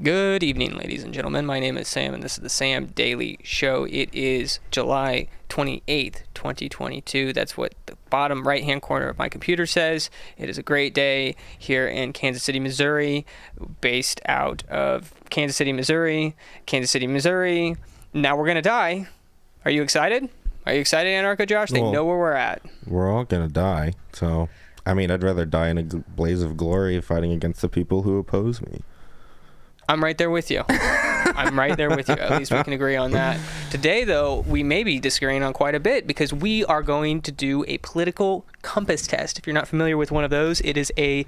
Good evening, ladies and gentlemen. My name is Sam, and this is the Sam Daily Show. It is July 28th, 2022. That's what the bottom right-hand corner of my computer says. It is a great day here in Kansas City, Missouri, based out of Kansas City, Missouri. Now we're going to die. Are you excited? Are you excited, Anarcho Josh? They know where we're at. We're all going to die. So, I mean, I'd rather die in a blaze of glory fighting against the people who oppose me. I'm right there with you. I'm right there with you. At least we can agree on that. Today, though, we may be disagreeing on quite a bit because we are going to do a political compass test. If you're not familiar with one of those, it is a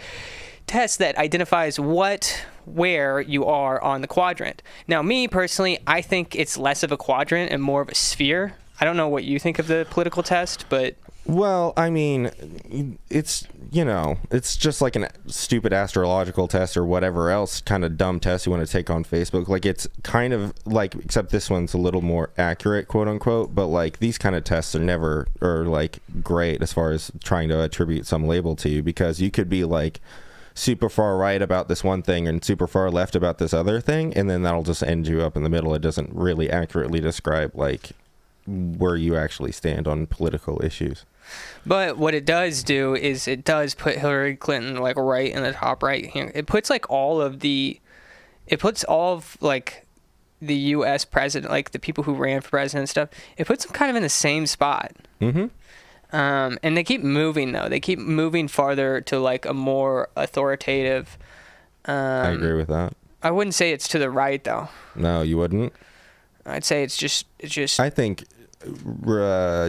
test that identifies where you are on the quadrant. Now, me personally, I think it's less of a quadrant and more of a sphere. I don't know what you think of the political test, but... Well, I mean, it's just like a stupid astrological test or whatever else kind of dumb test you want to take on Facebook. Like, it's kind of like, except this one's a little more accurate, quote unquote, but like these kind of tests are like great as far as trying to attribute some label to you, because you could be like super far right about this one thing and super far left about this other thing, and then that'll just end you up in the middle. It doesn't really accurately describe like where you actually stand on political issues. But what it does do is it does put Hillary Clinton like right in the top right hand. It puts all of the U.S. president, like the people who ran for president and stuff. It puts them kind of in the same spot. Mm-hmm. And they keep moving though. They keep moving farther to like a more authoritative. I agree with that. I wouldn't say it's to the right though. No, you wouldn't. I'd say it's just. I think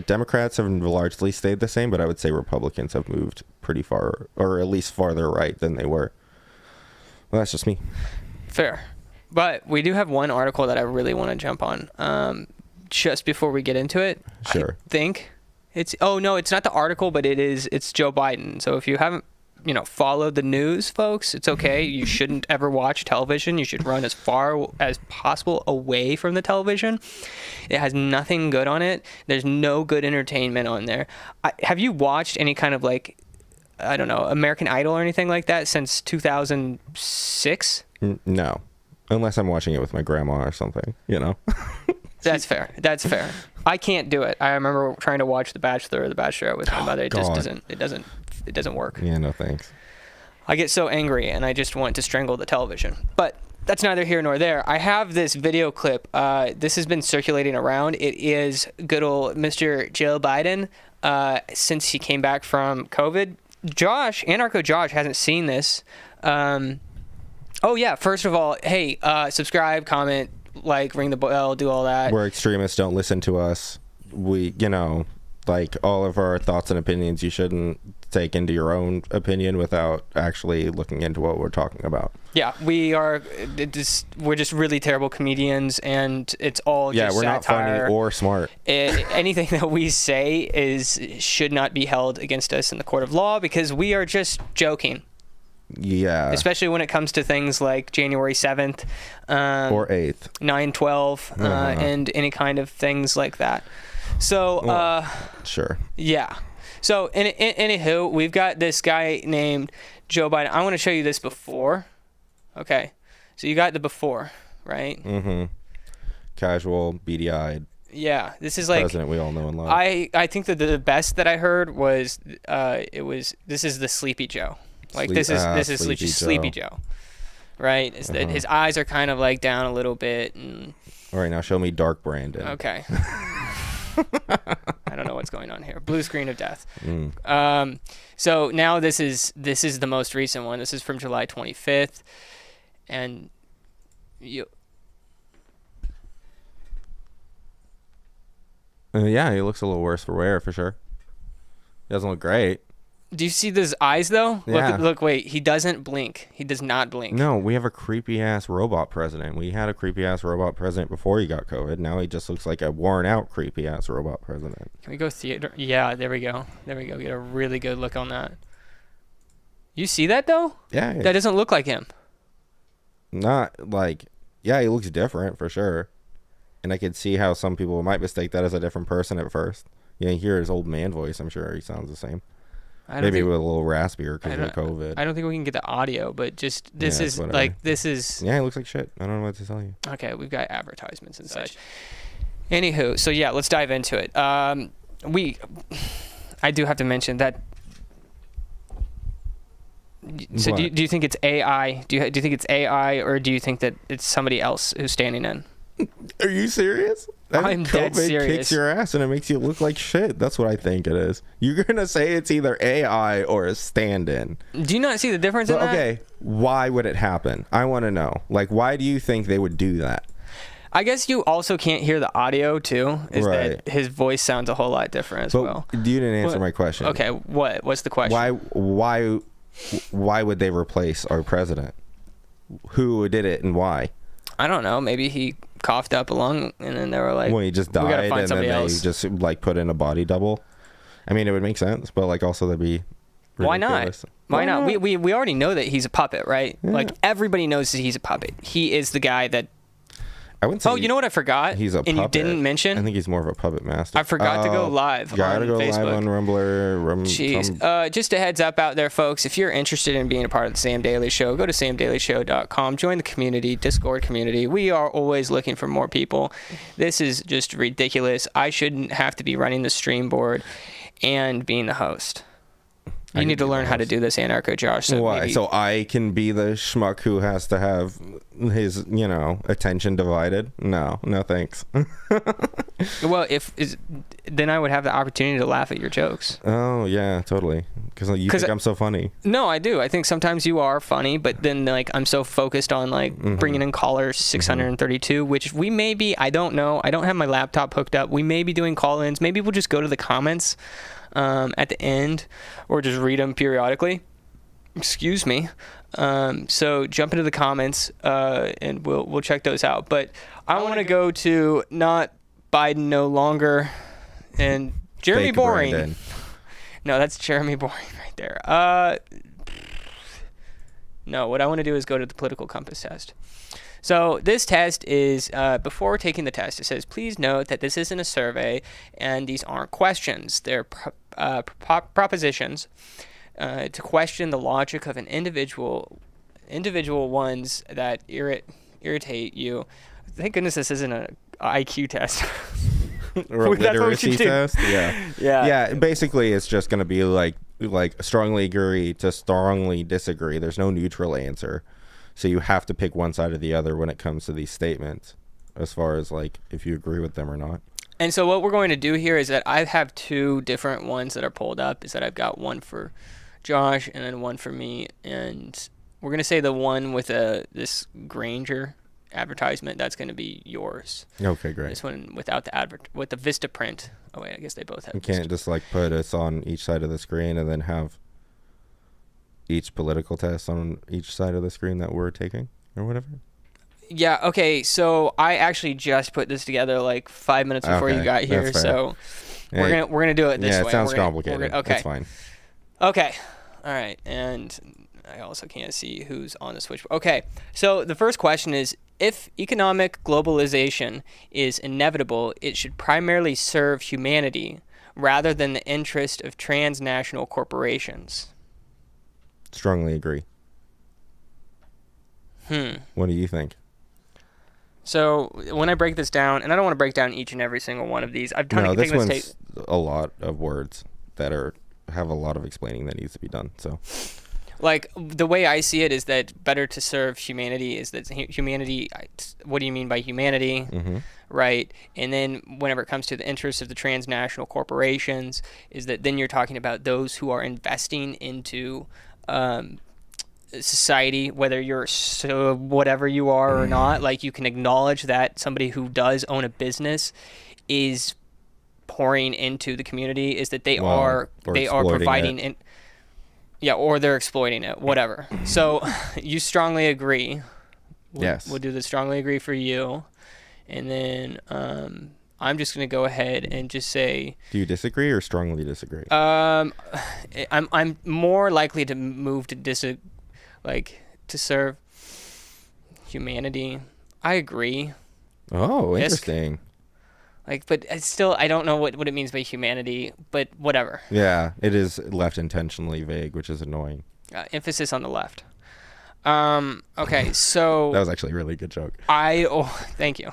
Democrats have largely stayed the same, but I would say Republicans have moved pretty far, or at least farther right than they were. Well, that's just me. Fair. But we do have one article that I really want to jump on just before we get into it. Sure. I think it's not the article, but it's Joe Biden. So if you haven't followed the news, folks, it's okay. You shouldn't ever watch television. You should run as far as possible away from the television. It has nothing good on it. There's no good entertainment on there. Have you watched any kind of like, I don't know, American Idol or anything like that since 2006? No, unless I'm watching it with my grandma or something, That's fair. I can't do it. I remember trying to watch The Bachelor or The Bachelorette with my mother. It just doesn't work. Yeah, no thanks. I get so angry and I just want to strangle the television. But that's neither here nor there. I have this video clip. This has been circulating around. It is good old Mr. Joe Biden since he came back from COVID. Josh, Anarcho Josh, hasn't seen this. First of all, hey, subscribe, comment, like, ring the bell, do all that. We're extremists. Don't listen to us. We, like all of our thoughts and opinions, you shouldn't take into your own opinion without actually looking into what we're talking about. Yeah, we're just really terrible comedians, and it's all just we're satire. not funny or smart. Anything that we say should not be held against us in the court of law because we are just joking. Yeah. Especially when it comes to things like January 7th. Or 8th. 9/12, and any kind of things like that. So, sure. Yeah. So, anywho, we've got this guy named Joe Biden. I want to show you this before. Okay. So, you got the before, right? Mm-hmm. Casual, beady-eyed. Yeah. This is like... president we all know and love. I think that the best that I heard was, this is the Sleepy Joe. Like, this is Sleepy Joe. Right? His eyes are kind of like down a little bit. And... All right, now show me Dark Brandon. Okay. I don't know what's going on here. Blue screen of death. So now this is the most recent one. This is from July 25th, and he looks a little worse for wear for sure. He doesn't look great. Do you see those eyes though? Yeah. Look, wait. He doesn't blink. He does not blink. No, we have a creepy ass robot president. We had a creepy ass robot president before he got COVID. Now he just looks like a worn out creepy ass robot president. Can we go theater? Yeah, there we go. Get a really good look on that. You see that though? Yeah. That doesn't look like him. Not like, yeah, he looks different for sure. And I could see how some people might mistake that as a different person at first. You hear his old man voice. I'm sure he sounds the same. Maybe with a little raspier because of COVID. I don't think we can get the audio, but just this is whatever. like this is. Yeah, it looks like shit. I don't know what to tell you. Okay, we've got advertisements and such. Anywho, so yeah, let's dive into it. I do have to mention that. So do you think it's AI? Do you think it's AI, or do you think that it's somebody else who's standing in? Are you serious? I'm dead serious. Kicks your ass and it makes you look like shit. That's what I think it is. You're gonna say it's either AI or a stand-in. Do you not see the difference in that? Okay, why would it happen? I want to know. Like, why do you think they would do that? I guess you also can't hear the audio too. That his voice sounds a whole lot different as well. You didn't answer my question. Okay, what's the question? Why would they replace our president? Who did it and why? I don't know. Maybe he coughed up a lung, and then they were like, well, he just died, and then they just like put in a body double. I mean, it would make sense, but like also that'd be ridiculous. Why not? We already know that he's a puppet, right? Yeah. Like everybody knows that he's a puppet. He is the guy that. I wouldn't say. Oh, you know what I forgot? He's a puppet. And you didn't mention? I think he's more of a puppet master. I forgot to go live on Facebook. Live on Rumbler. Jeez. Just a heads up out there, folks. If you're interested in being a part of the Sam Daily Show, go to samdailyshow.com. Join the community, Discord community. We are always looking for more people. This is just ridiculous. I shouldn't have to be running the stream board and being the host. You need to learn how to do this, Anarcho Josh. So why? So I can be the schmuck who has to have his, attention divided? No thanks. Well, then I would have the opportunity to laugh at your jokes. Oh yeah, totally. Because you think I'm so funny. No, I do. I think sometimes you are funny, but then like I'm so focused on like bringing in caller 632, which we may be. I don't know. I don't have my laptop hooked up. We may be doing call-ins. Maybe we'll just go to the comments at the end, or just read them periodically. Excuse me. So jump into the comments, and we'll check those out. But I want to go to not Biden no longer and Jeremy Boring. Brandon. No, that's Jeremy Boring right there. No, what I want to do is go to the political compass test. So this test is, before taking the test, it says, please note that this isn't a survey and these aren't questions. They're propositions to question the logic of an individual ones that irritate you. Thank goodness this isn't an IQ test. Or a literacy test. Yeah. Basically, it's just going to be like strongly agree to strongly disagree. There's no neutral answer. So you have to pick one side or the other when it comes to these statements, as far as like if you agree with them or not. And so what we're going to do here is that I have two different ones that are pulled up. Is that I've got one for Josh and then one for me. And we're going to say the one with this Granger advertisement, that's going to be yours. Okay, great. This one without the with the Vista print. Oh wait, I guess they both have. You can't just like put us on each side of the screen and then have each political test on each side of the screen that we're taking or whatever. Yeah. Okay. So I actually just put this together like 5 minutes before you got here. So we're gonna do it this way. Yeah, it sounds complicated. Okay. That's fine. Okay. All right. And I also can't see who's on the switch. Okay. So the first question is, if economic globalization is inevitable, it should primarily serve humanity rather than the interest of transnational corporations. Strongly agree. What do you think? So when I break this down, and I don't want to break down each and every single one of these. This one's a lot of words that have a lot of explaining that needs to be done. So, like the way I see it is that better to serve humanity is that humanity. What do you mean by humanity? Right? And then whenever it comes to the interests of the transnational corporations, is that then you're talking about those who are investing into society, whether you're whatever you are or not. Like you can acknowledge that somebody who does own a business is pouring into the community, is that they are providing or they're exploiting it, whatever. So you strongly agree. Yes. We'll do the strongly agree for you. And then I'm just going to go ahead and just say... Do you disagree or strongly disagree? I'm more likely to move to to serve humanity. I agree. Oh, interesting. Like, but it's still, I don't know what it means by humanity, but whatever. Yeah, it is left intentionally vague, which is annoying. Emphasis on the left. Okay, so That was actually a really good joke. thank you.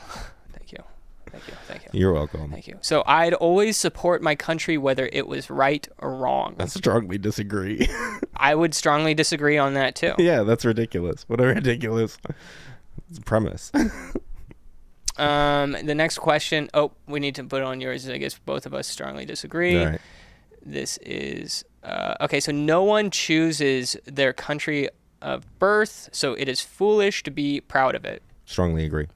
You're welcome. Thank you. So I'd always support my country whether it was right or wrong. I strongly disagree. I would strongly disagree on that too. Yeah, that's ridiculous. What a ridiculous premise. The next question. Oh, we need to put on yours. I guess both of us strongly disagree. All right. This is okay. So no one chooses their country of birth, so it is foolish to be proud of it. Strongly agree.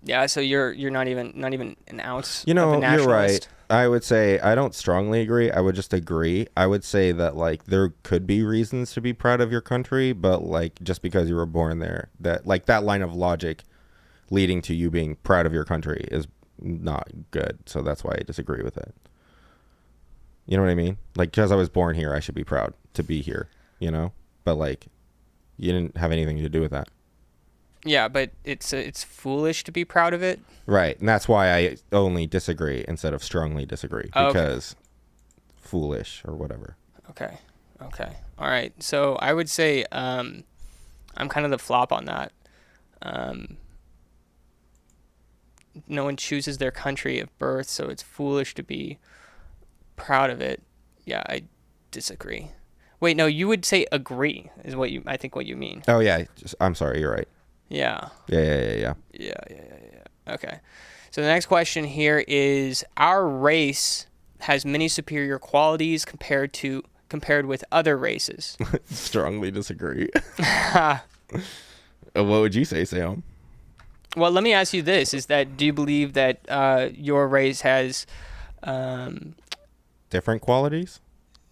Yeah. So you're not even an ounce. You know, of a nationalist. you're right. I would say I don't strongly agree. I would just agree. I would say that like there could be reasons to be proud of your country, but like just because you were born there, that like that line of logic leading to you being proud of your country is not good. So that's why I disagree with it. You know what I mean? Like because I was born here, I should be proud to be here, you know? But like you didn't have anything to do with that. Yeah, but it's foolish to be proud of it. Right, and that's why I only disagree instead of strongly disagree, because foolish or whatever. Okay. All right. So I would say I'm kind of the flop on that. No one chooses their country of birth, so it's foolish to be proud of it. Yeah, I disagree. Wait, no, you would say agree is I think what you mean. Oh yeah, I'm sorry, you're right. Yeah. Yeah. Okay. So the next question here is: our race has many superior qualities compared with other races. Strongly disagree. What would you say, Sam? Well, let me ask you this: do you believe that your race has different qualities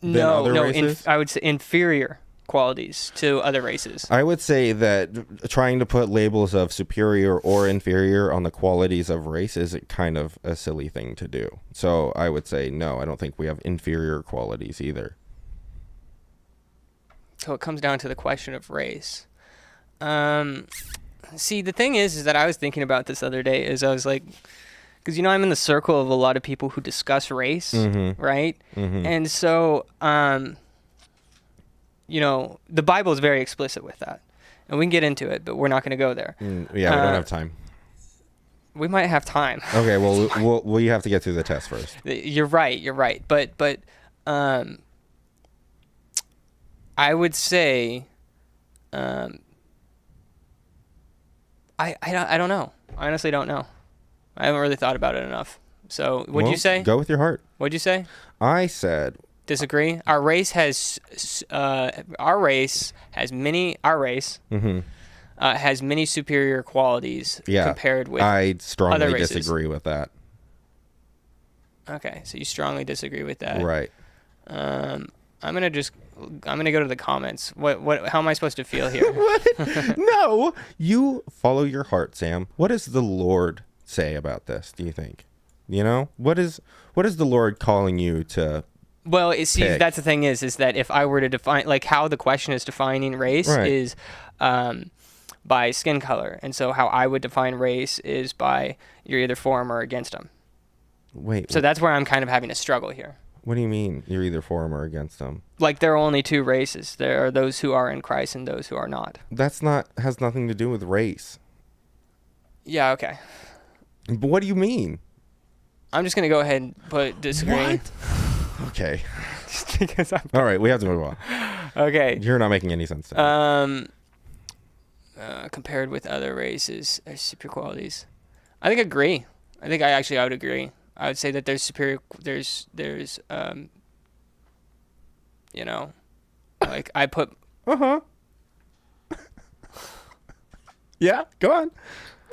than no, other races? I would say inferior qualities to other races. I would say that trying to put labels of superior or inferior on the qualities of race is kind of a silly thing to do. So I would say no, I don't think we have inferior qualities either. So it comes down to the question of race. See, the thing is that I was thinking about this other day is I was like, because, you know, I'm in the circle of a lot of people who discuss race, right? Mm-hmm. And so, you know, the Bible is very explicit with that. And we can get into it, but we're not going to go there. Yeah, we don't have time. We might have time. Okay, well, we have to get through the test first. You're right. But I would say, I don't know. I honestly don't know. I haven't really thought about it enough. So what'd you say? Go with your heart. What'd you say? I said... Disagree. Our race has many superior qualities compared with I strongly other races. Disagree with that. Okay, so you strongly disagree with that. Right. I'm gonna go to the comments. How am I supposed to feel here? What? No, you follow your heart, Sam. What does the Lord say about this, do you think? You know, what is the Lord calling you to? Well, that's the thing is that if I were to define, like, how the question is defining race is by skin color. And so how I would define race is by you're either for them or against them. Wait. So that's where I'm kind of having a struggle here. What do you mean you're either for them or against them? Like, there are only two races. There are those who are in Christ and those who are not. Has nothing to do with race. Yeah, okay. But what do you mean? I'm just going to go ahead and put disagree. What? Okay. Just because all right, we have to move on. Okay. You're not making any sense to me. Compared with other races, there's superior qualities. I think agree. I would agree. I would say that there's superior. There's you know, like I put. Yeah, go on.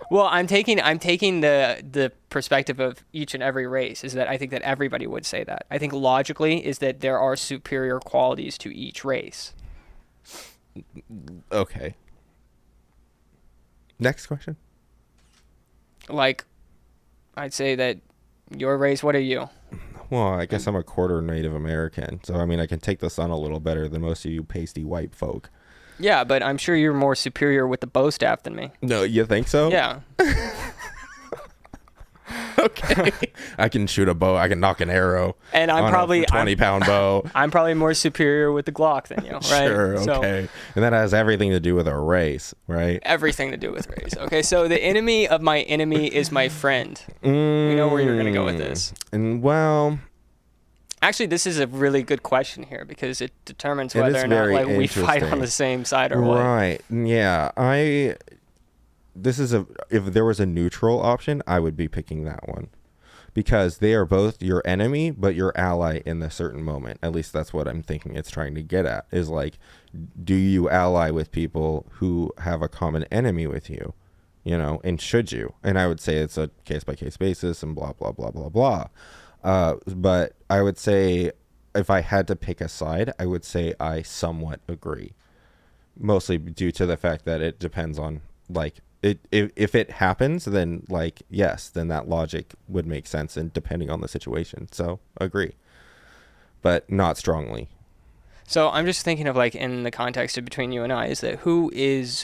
Well, I'm taking the perspective of each and every race. Is that I think that everybody would say that. I think logically is that there are superior qualities to each race. Okay. Next question. Like, I'd say that your race. What are you? Well, I guess I'm a quarter Native American, so I mean I can take the sun a little better than most of you pasty white folk. Yeah, but I'm sure you're more superior with the bow staff than me. No, you think so? Yeah. Okay. I can shoot a bow. I can knock an arrow. And I'm on probably a 20-pound bow. I'm probably more superior with the Glock than you, right? Sure. Okay. And that has everything to do with our race, right? Everything to do with race. Okay. So the enemy of my enemy is my friend. We know where you're gonna go with this. And well. Actually, this is a really good question here because it determines whether or not like we fight on the same side or what. Right. Yeah. If there was a neutral option, I would be picking that one. Because they are both your enemy, but your ally in a certain moment. At least that's what I'm thinking it's trying to get at. Is like, do you ally with people who have a common enemy with you? You know, and should you? And I would say it's a case-by-case basis and blah, blah, blah, blah, blah. But I would say if I had to pick a side, I would say I somewhat agree. Mostly due to the fact that it depends on, like, if it happens, then, like, yes, then that logic would make sense, and depending on the situation. So, agree. But not strongly. So, I'm just thinking of, like, in the context of between you and I, is that who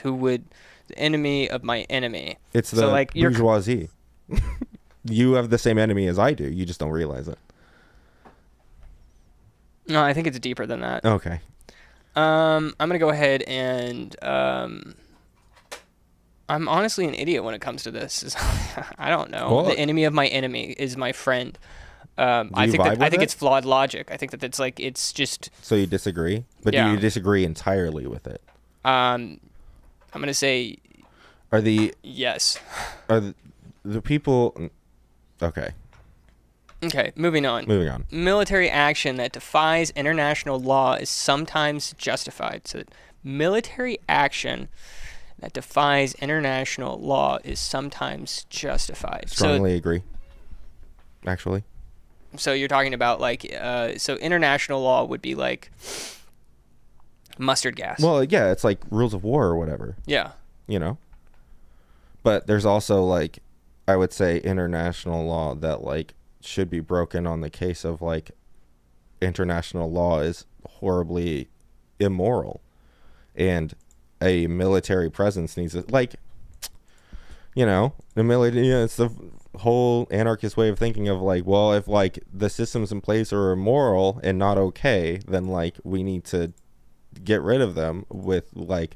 would, the enemy of my enemy? It's the bourgeoisie. You have the same enemy as I do. You just don't realize it. No, I think it's deeper than that. Okay. I'm going to go ahead and... I'm honestly an idiot when it comes to this. I don't know. Well, the enemy of my enemy is my friend. I think it's flawed logic. I think that it's just... So you disagree? But do you disagree entirely with it? I'm going to say... Yes. Are the people... Okay. Okay, moving on. Military action that defies international law is sometimes justified. So military action that defies international law is sometimes justified. Strongly agree. Actually. So you're talking about like, so international law would be like mustard gas. Well, yeah, it's like rules of war or whatever. Yeah. You know? But there's also like, I would say international law that like should be broken on the case of like international law is horribly immoral. And a military presence needs it, like, you know, the military. It's the whole anarchist way of thinking of like, well, if like the systems in place are immoral and not okay, then like we need to get rid of them with like,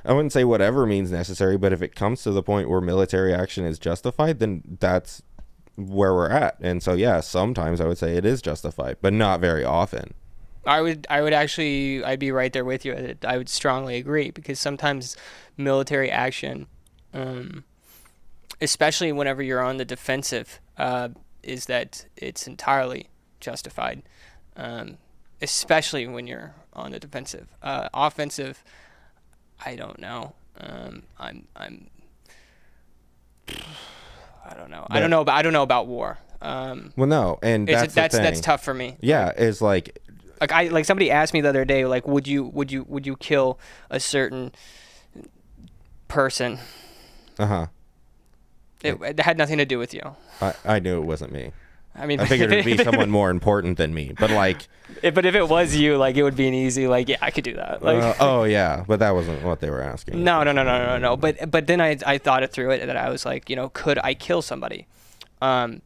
I wouldn't say whatever means necessary, but if it comes to the point where military action is justified, then that's where we're at. And so yeah, sometimes I would say it is justified, but not very often. I'd be right there with you. I would strongly agree because sometimes military action, especially whenever you're on the defensive, is that it's entirely justified. Especially when you're on the defensive. Offensive, I don't know. I don't know. I don't know about war. Well, no, and that's tough for me. Yeah, it's like. Like somebody asked me the other day, like, would you kill a certain person? It had nothing to do with you. I knew it wasn't me. I mean, I figured it'd be someone more important than me, but like. But if it was you, like, it would be an easy, like, yeah, I could do that. Like. Oh yeah, but that wasn't what they were asking. No. But then I thought it through it, that I was like, you know, could I kill somebody? And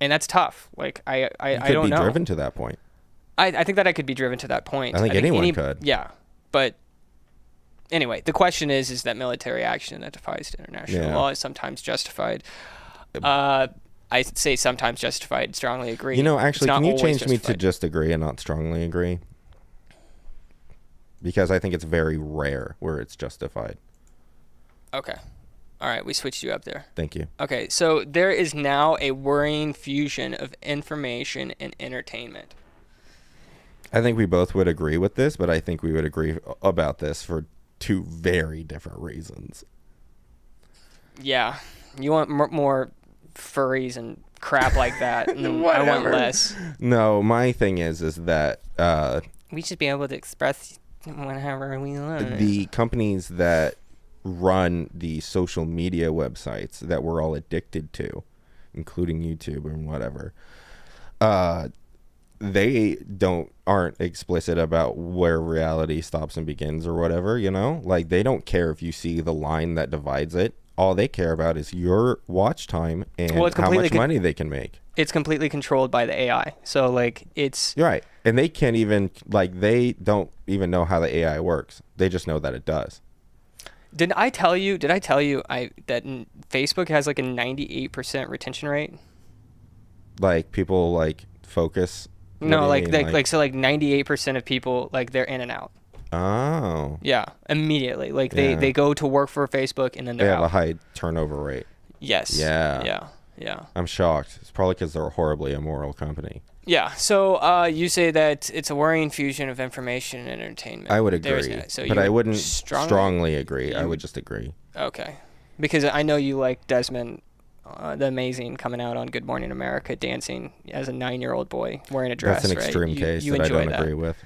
that's tough. Like I don't know. Be driven to that point. I think that I could be driven to that point. I think anyone could. Yeah, but anyway, the question is that military action that defies international law is sometimes justified. I say sometimes justified. Strongly agree. You know, actually, can you change me to just agree and not strongly agree? Because I think it's very rare where it's justified. Okay. All right, we switched you up there. Thank you. Okay, so there is now a worrying fusion of information and entertainment. I think we both would agree with this, but I think we would agree about this for two very different reasons. Yeah. You want more furries and crap like that, and I want less. No, my thing is that... we should be able to express whatever we want. The companies that run the social media websites that we're all addicted to, including YouTube and whatever, they aren't explicit about where reality stops and begins or whatever, you know? Like, they don't care if you see the line that divides it all they care about is your watch time and how much money they can make. It's completely controlled by the AI. So like it's You're right. And they can't even they don't even know how the AI works. They just know that it does. Did I tell you that Facebook has like a 98% retention rate? Like people like focus. No, like 98% of people, like they're in and out. Oh. Yeah, immediately. Like they go to work for Facebook and then they're They have out. a high turnover rate. Yes. Yeah. Yeah. I'm shocked. It's probably because they're a horribly immoral company. Yeah. So you say that it's a worrying fusion of information and entertainment. I would agree. But I wouldn't strongly agree. I would just agree. Okay. Because I know you like Desmond the Amazing coming out on Good Morning America dancing as a 9-year-old boy wearing a dress. That's an extreme case that I don't agree with.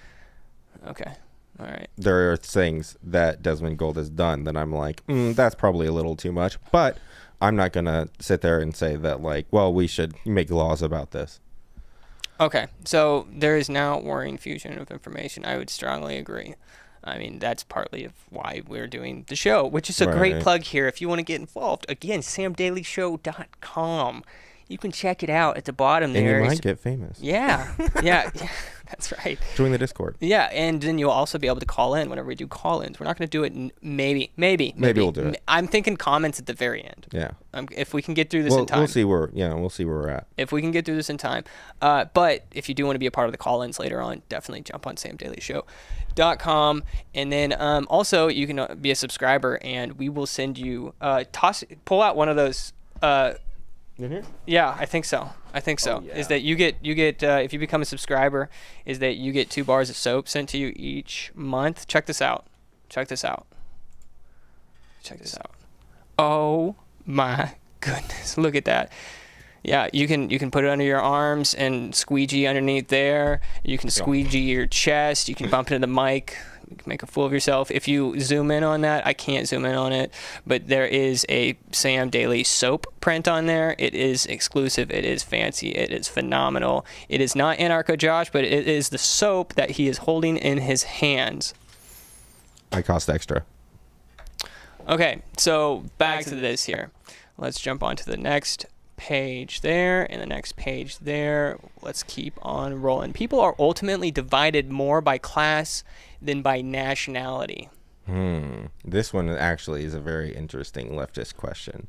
Okay. All right. There are things that Desmond Gold has done that I'm like, that's probably a little too much. But I'm not going to sit there and say that, like, well, we should make laws about this. Okay. So there is now worrying fusion of information. I would strongly agree. I mean, that's partly of why we're doing the show, which is a great plug here. If you want to get involved, again, samdailyshow.com. You can check it out at the bottom there. And you might get famous. Yeah. That's right. Join the Discord. Yeah, and then you'll also be able to call in whenever we do call-ins. We're not going to do it. Maybe we'll do it. I'm thinking comments at the very end. Yeah. If we can get through this in time. We'll see where we're at. If we can get through this in time. But if you do want to be a part of the call-ins later on, definitely jump on samdailyshow.com. And then also you can be a subscriber, and we will send you pull out one of those. In here? Yeah, I think so. Oh, yeah. Is that you get if you become a subscriber, is that you get 2 bars of soap sent to you each month. Check this out. Oh my goodness. Look at that. Yeah, you can put it under your arms and squeegee underneath there. You can squeegee your chest. You can bump into the mic. You can make a fool of yourself. If you zoom in on that, I can't zoom in on it, but there is a Sam Daily soap print on there. It is exclusive. It is fancy. It is phenomenal. It is not Anarcho Josh, but it is the soap that he is holding in his hands. I cost extra. Okay, so back to this here. Let's jump on to the next page there and the next page there. Let's keep on rolling. People are ultimately divided more by class than by nationality. This one actually is a very interesting leftist question,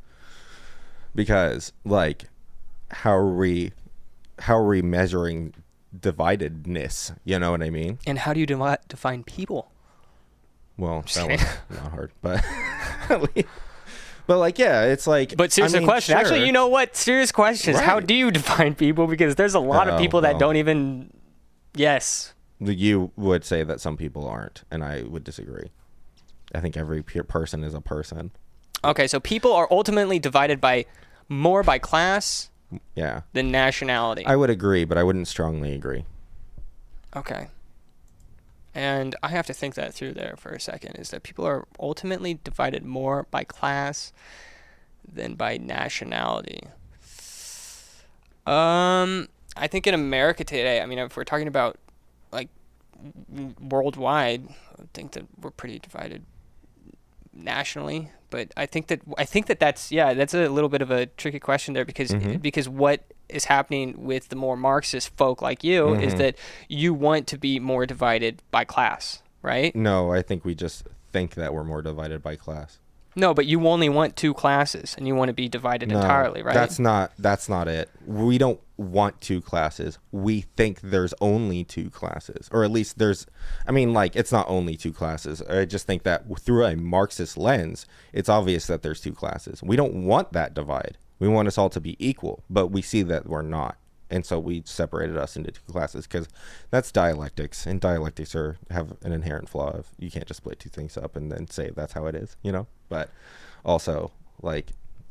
because like how are we measuring dividedness? You know what I mean? And how do you define people? Well, that one's not hard, but but like, yeah, it's like. But serious question. Sure. Actually, you know what? Serious question is how do you define people? Because there's a lot of people that don't even. Yes. You would say that some people aren't, and I would disagree. I think every person is a person. Okay, so people are ultimately divided more by class than nationality. I would agree, but I wouldn't strongly agree. Okay. And I have to think that through there for a second, is that people are ultimately divided more by class than by nationality. I think in America today, I mean, if we're talking about like worldwide, I would think that we're pretty divided nationally, but I think that that's a little bit of a tricky question there, because what is happening with the more Marxist folk like you is that you want to be more divided by class, right? No, I think we just think that we're more divided by class. No, but you only want 2 classes and you want to be divided entirely, right? That's not it. We don't want 2 classes. We think there's only 2 classes, or at least it's not only 2 classes. I just think that through a Marxist lens, it's obvious that there's 2 classes. We don't want that divide. We want us all to be equal, but we see that we're not. And so we separated us into 2 classes, because that's dialectics, and dialectics have an inherent flaw of you can't just split 2 things up and then say that's how it is, you know? But also, like,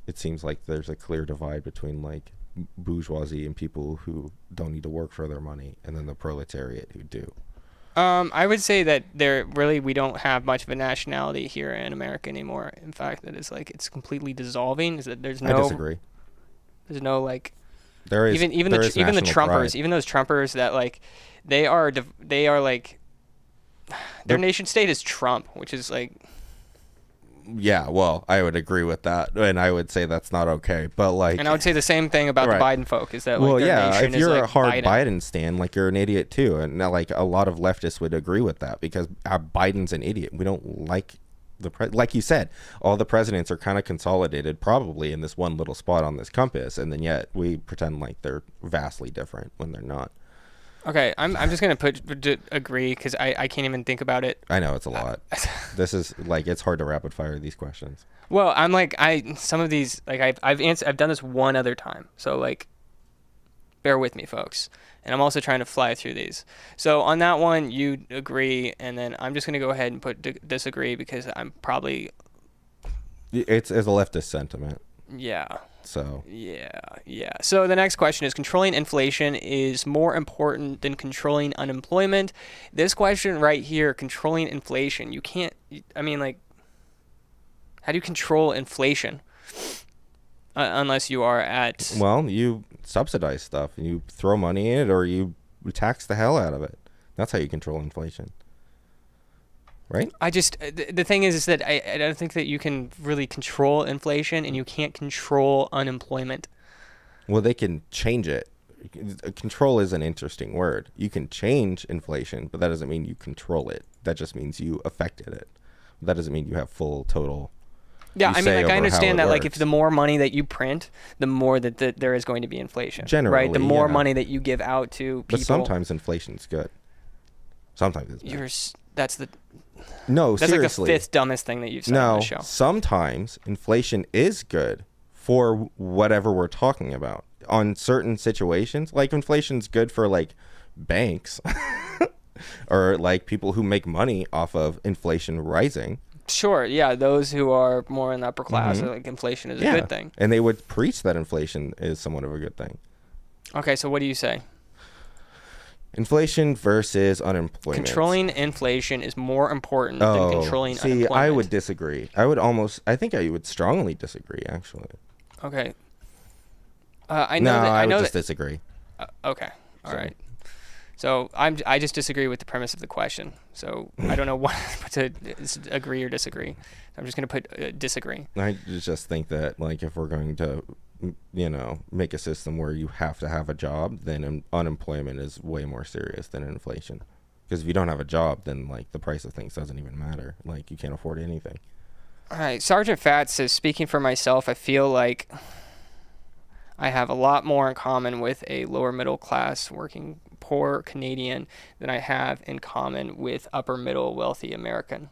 it seems like there's a clear divide between like bourgeoisie and people who don't need to work for their money, and then the proletariat who do. I would say that we don't have much of a nationality here in America anymore. In fact, that is like it's completely dissolving. Is that there's no? I disagree. There's no like. There is even the Trumpers, pride. even those Trumpers that like, they are like, their nation state is Trump, which is like. Yeah, well, I would agree with that, and I would say that's not okay. But like, And I would say the same thing about the Biden folk. Is that like well, their yeah, nation if you're is a like hard Biden. Biden stan, like you're an idiot too, and like a lot of leftists would agree with that because Biden's an idiot. We don't like like you said, all the presidents are kind of consolidated probably in this one little spot on this compass, and then yet we pretend like they're vastly different when they're not. Okay, I'm just gonna agree because I can't even think about it. I know it's a lot. This is like it's hard to rapid fire these questions. Well, I'm like some of these like I've done this one other time, so like bear with me, folks. And I'm also trying to fly through these. So on that one, you agree, and then I'm just gonna go ahead and put disagree because I'm probably it's a leftist sentiment. Yeah. So Yeah. So the next question is: controlling inflation is more important than controlling unemployment. This question right here, controlling inflation, you can't. I mean, like, how do you control inflation unless you are at? Well, you subsidize stuff. You throw money in it, or you tax the hell out of it. That's how you control inflation. Right? The thing is that I don't think that you can really control inflation, and you can't control unemployment. Well, they can change it. Control is an interesting word. You can change inflation, but that doesn't mean you control it. That just means you affected it. That doesn't mean you have full total. Yeah, I mean, like I understand that, like if the more money that you print, the more that there is going to be inflation. Generally, right? The more money that you give out to people. But sometimes inflation's good. Sometimes it's bad. That's seriously. Like the fifth dumbest thing that you've said on the show. Sometimes inflation is good for whatever we're talking about. On certain situations, like inflation's good for like banks or like people who make money off of inflation rising. Sure, yeah, those who are more in the upper class, like inflation is a good thing. And they would preach that inflation is somewhat of a good thing. Okay, so what do you say? Inflation versus unemployment. Controlling inflation is more important than controlling unemployment. I would disagree. I think I would strongly disagree, actually. Okay. I would just disagree. Okay. All right. So I just disagree with the premise of the question. So I don't know what to agree or disagree. I'm just going to put disagree. I just think that like if we're going to make a system where you have to have a job, then unemployment is way more serious than inflation. Because if you don't have a job, then like the price of things doesn't even matter. Like you can't afford anything. All right. Sergeant Fat says, speaking for myself, I feel like I have a lot more in common with a lower middle class working poor Canadian than I have in common with upper middle wealthy American.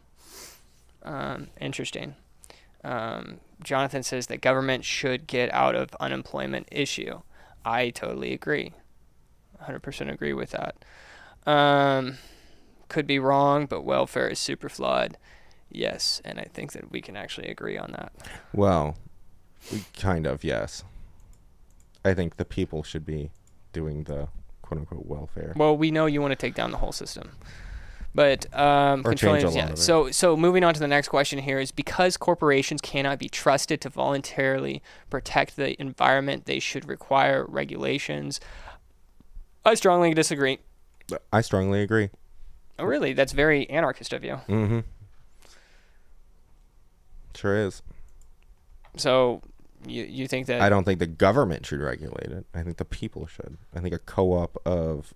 Interesting. Jonathan says that government should get out of unemployment issue. I totally agree. 100% agree with that. Could be wrong, but welfare is super flawed. Yes, and I think that we can actually agree on that. Well, kind of, yes. I think the people should be doing the quote-unquote welfare. Well, we know you want to take down the whole system. But or change a lot of it. So moving on to the next question here is, because corporations cannot be trusted to voluntarily protect the environment, they should require regulations. I strongly disagree. I strongly agree. Oh, really? That's very anarchist of you. Mm-hmm. Sure is. So you think that... I don't think the government should regulate it. I think the people should. I think a co-op of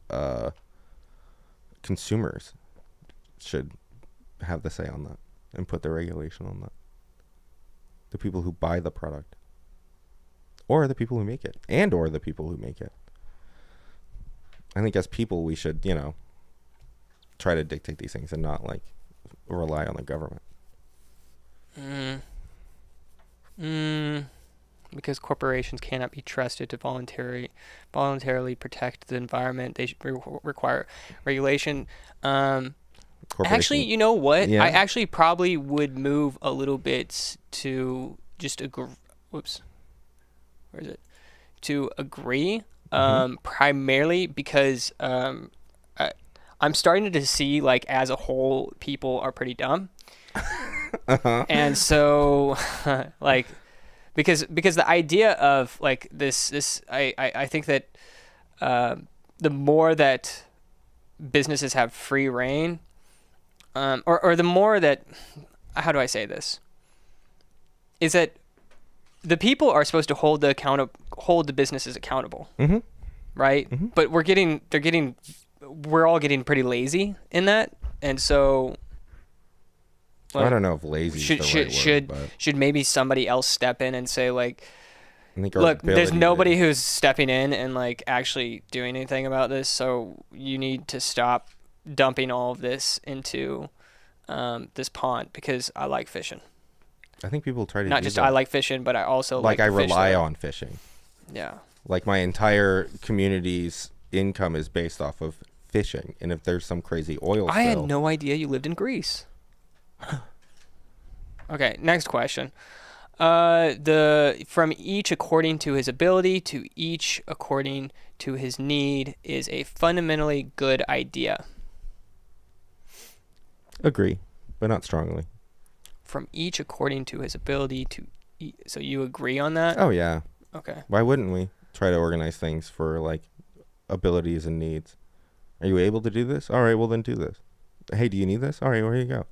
consumers should have the say on that and put the regulation on that. The people who buy the product, or the people who make it, and or the people who make it. I think as people we should, try to dictate these things and not like rely on the government. Because corporations cannot be trusted to voluntarily protect the environment, they should require regulation. Actually, you know what? Yeah. I actually probably would move a little bit to just to agree. Primarily because I'm starting to see, like, as a whole, people are pretty dumb. And so like because the idea of like this I think that the more that businesses have free reign, or the more that, how do I say this? is that the people are supposed to hold the businesses accountable, Mm-hmm. right? Mm-hmm. But we're all getting pretty lazy in that, and so I don't know if lazy is the right word, but should maybe somebody else step in and say like, I think our look, there's ability nobody to- who's stepping in and like actually doing anything about this, so you need to stop dumping all of this into this pond because I like fishing. I think people try to Not do just that. I like fishing, but I also like like I to fish rely there. on fishing. Yeah. Like my entire community's income is based off of fishing, and if there's some crazy oil I had spill, no idea you lived in Greece. Okay, next question. From each according to his ability to each according to his need is a fundamentally good idea. agree, but not strongly. From each according to his ability to so you agree on that? Oh yeah, Okay. why wouldn't we try to organize things for like abilities and needs? Are you able to do this? All right, well then do this. Hey, do you need this? All right, where you go.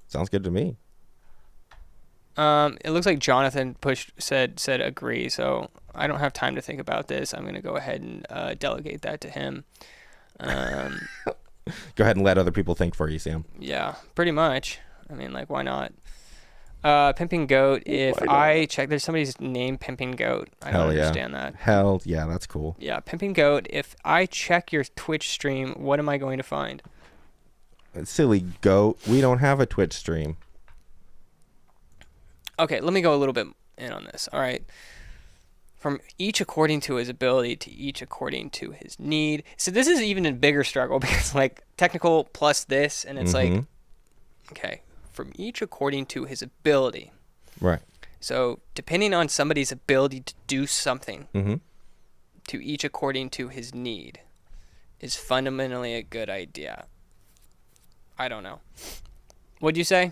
Sounds good to me. It looks like Jonathan said agree, so I don't have time to think about this. I'm gonna go ahead and delegate that to him. Go ahead and let other people think for you, Sam. Yeah, pretty much. I mean, like, why not? Pimping Goat. If Why not? I check, there's somebody's name Pimping Goat. I don't understand that. Hell yeah, that's cool. Yeah, Pimping Goat. If I check your Twitch stream, what am I going to find? Silly goat. We don't have a Twitch stream. Okay, let me go a little bit in on this. All right. From each according to his ability to each according to his need. So this is even a bigger struggle because like technical plus this, and it's like, okay, from each according to his ability. Right. So depending on somebody's ability to do something, Mm-hmm. to each according to his need, is fundamentally a good idea. I don't know. What'd you say?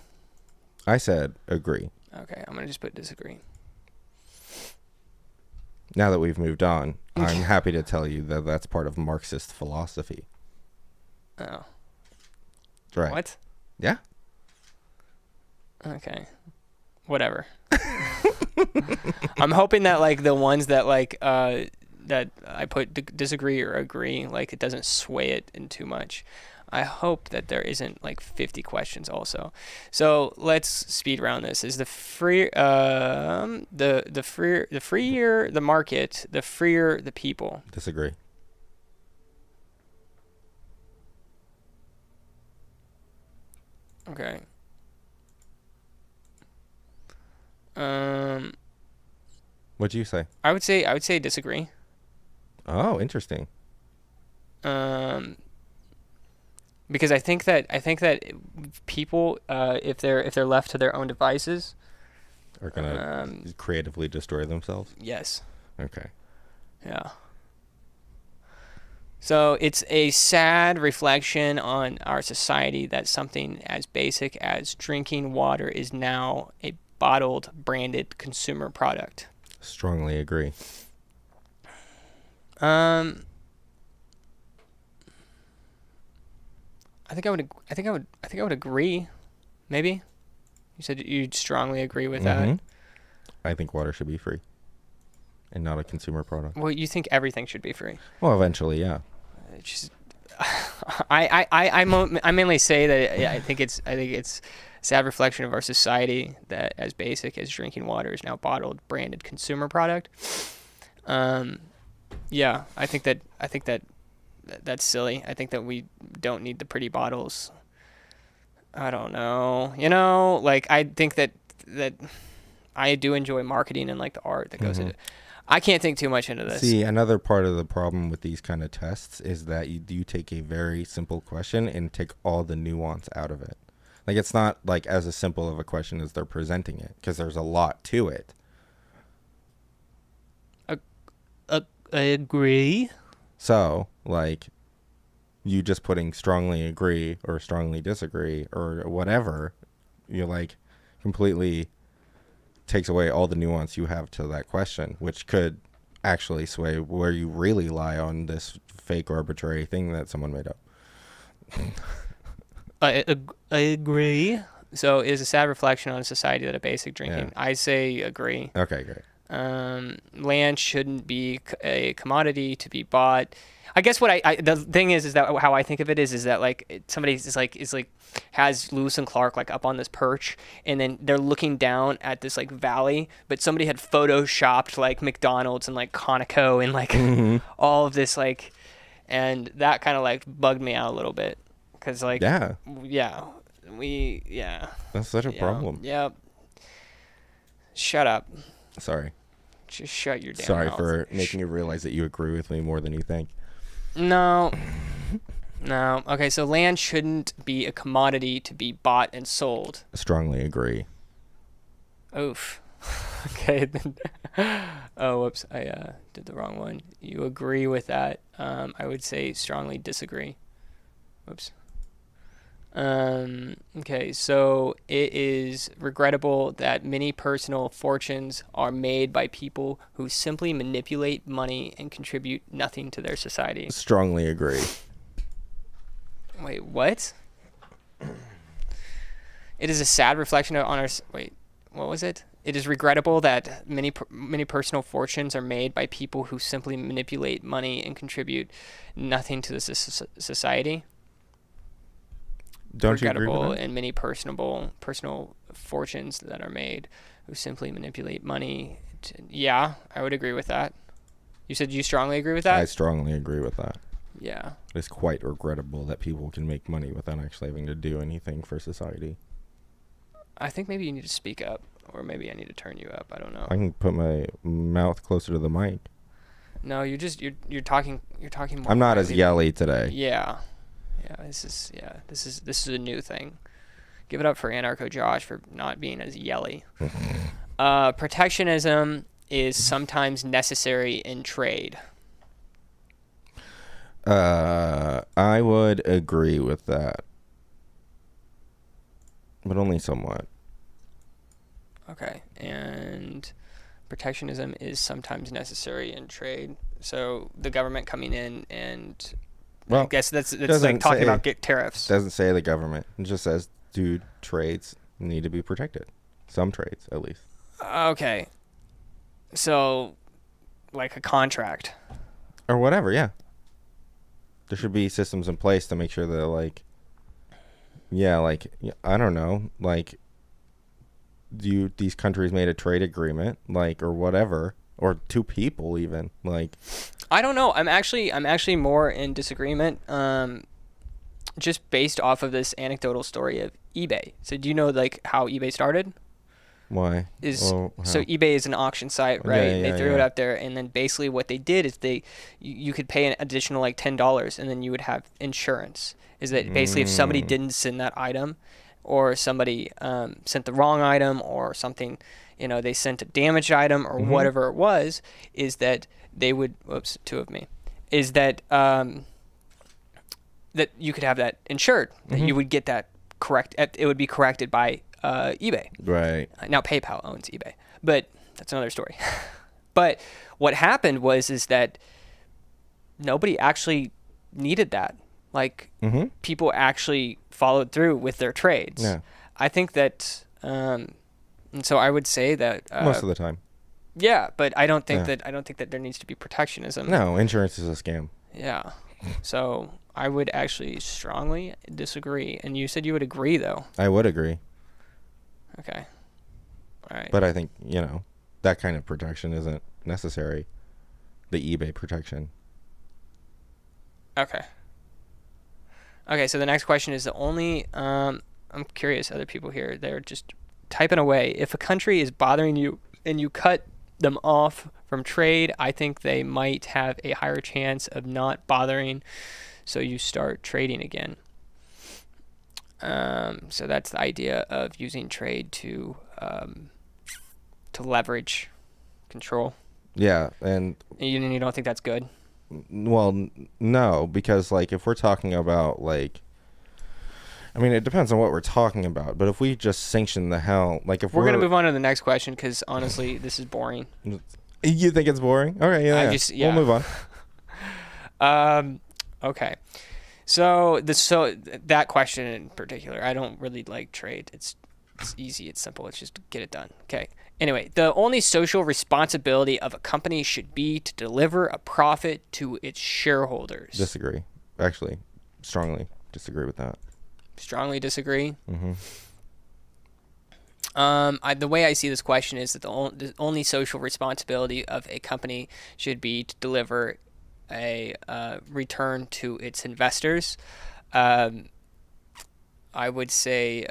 I said agree. Okay, I'm gonna just put disagree. Now that we've moved on, I'm happy to tell you that that's part of Marxist philosophy. Oh. Right. What? Yeah. Okay. Whatever. I'm hoping that like the ones that like that I put disagree or agree, like it doesn't sway it in too much. I hope that there isn't like 50 questions also. So let's speed round this. Is the freer the market, the freer the people? Disagree. Okay. What'd you say? I would say disagree. Oh, interesting. Because I think that people, if they're left to their own devices, Are gonna creatively destroy themselves. yes, Okay. yeah. So it's a sad reflection on our society that something as basic as drinking water is now a bottled, branded consumer product. Strongly agree. I think I would agree. Maybe. You said you'd strongly agree with that. I think water should be free and not a consumer product. Well, you think everything should be free. Well, eventually, yeah. It's just, I mainly say that I think it's a sad reflection of our society that as basic as drinking water is now bottled, branded consumer product. Yeah, I think that that's silly. I think that we don't need the pretty bottles. I don't know. Like I think that I do enjoy marketing and like the art that goes into it. I can't think too much into this. See, another part of the problem with these kind of tests is that you take a very simple question and take all the nuance out of it. Like it's not like as a simple of a question as they're presenting it because there's a lot to it. I agree. So, like, you just putting strongly agree or strongly disagree or whatever, you like completely takes away all the nuance you have to that question, which could actually sway where you really lie on this fake or arbitrary thing that someone made up. I agree. So it is a sad reflection on a society that a basic drinking. Yeah. I say agree. Okay, great. Land shouldn't be a commodity to be bought. I guess what the thing is that how I think of it is that like somebody is like has Lewis and Clark like up on this perch, and then they're looking down at this like valley, but somebody had photoshopped like McDonald's and like Conoco and like all of this like, and that kind of like bugged me out a little bit because like Yeah, that's such a problem. Yep. Shut up. Sorry. Just shut your damn Sorry mouth. for making you realize that you agree with me more than you think. No. Okay, so land shouldn't be a commodity to be bought and sold. I strongly agree. Oof. Okay. Then. Oh, whoops. I did the wrong one. You agree with that. I would say strongly disagree. Whoops. Okay, so it is regrettable that many personal fortunes are made by people who simply manipulate money and contribute nothing to their society. Strongly agree. Wait, what? It is a sad reflection on our... Wait, what was it? It is regrettable that many personal fortunes are made by people who simply manipulate money and contribute nothing to the society. Don't you agree with Regrettable that? and many personal fortunes that are made who simply manipulate money. Yeah, I would agree with that. You said you strongly agree with that? I strongly agree with that. Yeah. It's quite regrettable that people can make money without actually having to do anything for society. I think maybe you need to speak up, or maybe I need to turn you up. I don't know. I can put my mouth closer to the mic. No, you're talking more. I'm not as quietly. yelly today. Yeah. This is a new thing. Give it up for Anarcho Josh for not being as yelly. Protectionism is sometimes necessary in trade. I would agree with that, but only somewhat. Okay, and protectionism is sometimes necessary in trade. So the government coming in and Well, I guess that's like talking about get tariffs. Doesn't say the government. It just says trades need to be protected. Some trades, at least. Okay, so like a contract. Or whatever, yeah. There should be systems in place to make sure that, like, I don't know, like, these countries made a trade agreement, like, or whatever, or two people even, like. I don't know. I'm actually more in disagreement. Just based off of this anecdotal story of eBay. So do you know like how eBay started? Why? So eBay is an auction site, right? Yeah, They threw it out there, and then basically what they did is you could pay an additional like $10, and then you would have insurance. Is that basically if somebody didn't send that item, or somebody sent the wrong item, or something, they sent a damaged item or whatever it was, is that they would two of me, is that that you could have that insured, that you would get that correct. It would be corrected by eBay. Right. Now PayPal owns eBay, but that's another story. But what happened is that nobody actually needed that. Like people actually followed through with their trades. Yeah. I think that, and so I would say that most of the time. Yeah, but I don't think that there needs to be protectionism. No, insurance is a scam. Yeah. So I would actually strongly disagree. And you said you would agree, though. I would agree. Okay. All right. But I think, that kind of protection isn't necessary. The eBay protection. Okay. Okay, so the next question is the only... I'm curious, other people here, they're just typing away. If a country is bothering you and you cut them off from trade, I think they might have a higher chance of not bothering, so you start trading again. So that's the idea of using trade to leverage control. Yeah, and you don't think that's good? Well, no, because like if we're talking about like, I mean, it depends on what we're talking about. But if we just sanction the hell, like if we're gonna move on to the next question because honestly, this is boring. You think it's boring? Okay, yeah. We'll move on. Okay. So that question in particular, I don't really like trade. It's easy, it's simple, it's just get it done. Okay. Anyway, the only social responsibility of a company should be to deliver a profit to its shareholders. Disagree. Actually, strongly disagree with that. Strongly disagree. Mm-hmm. The way I see this question is that the only social responsibility of a company should be to deliver a return to its investors. I would say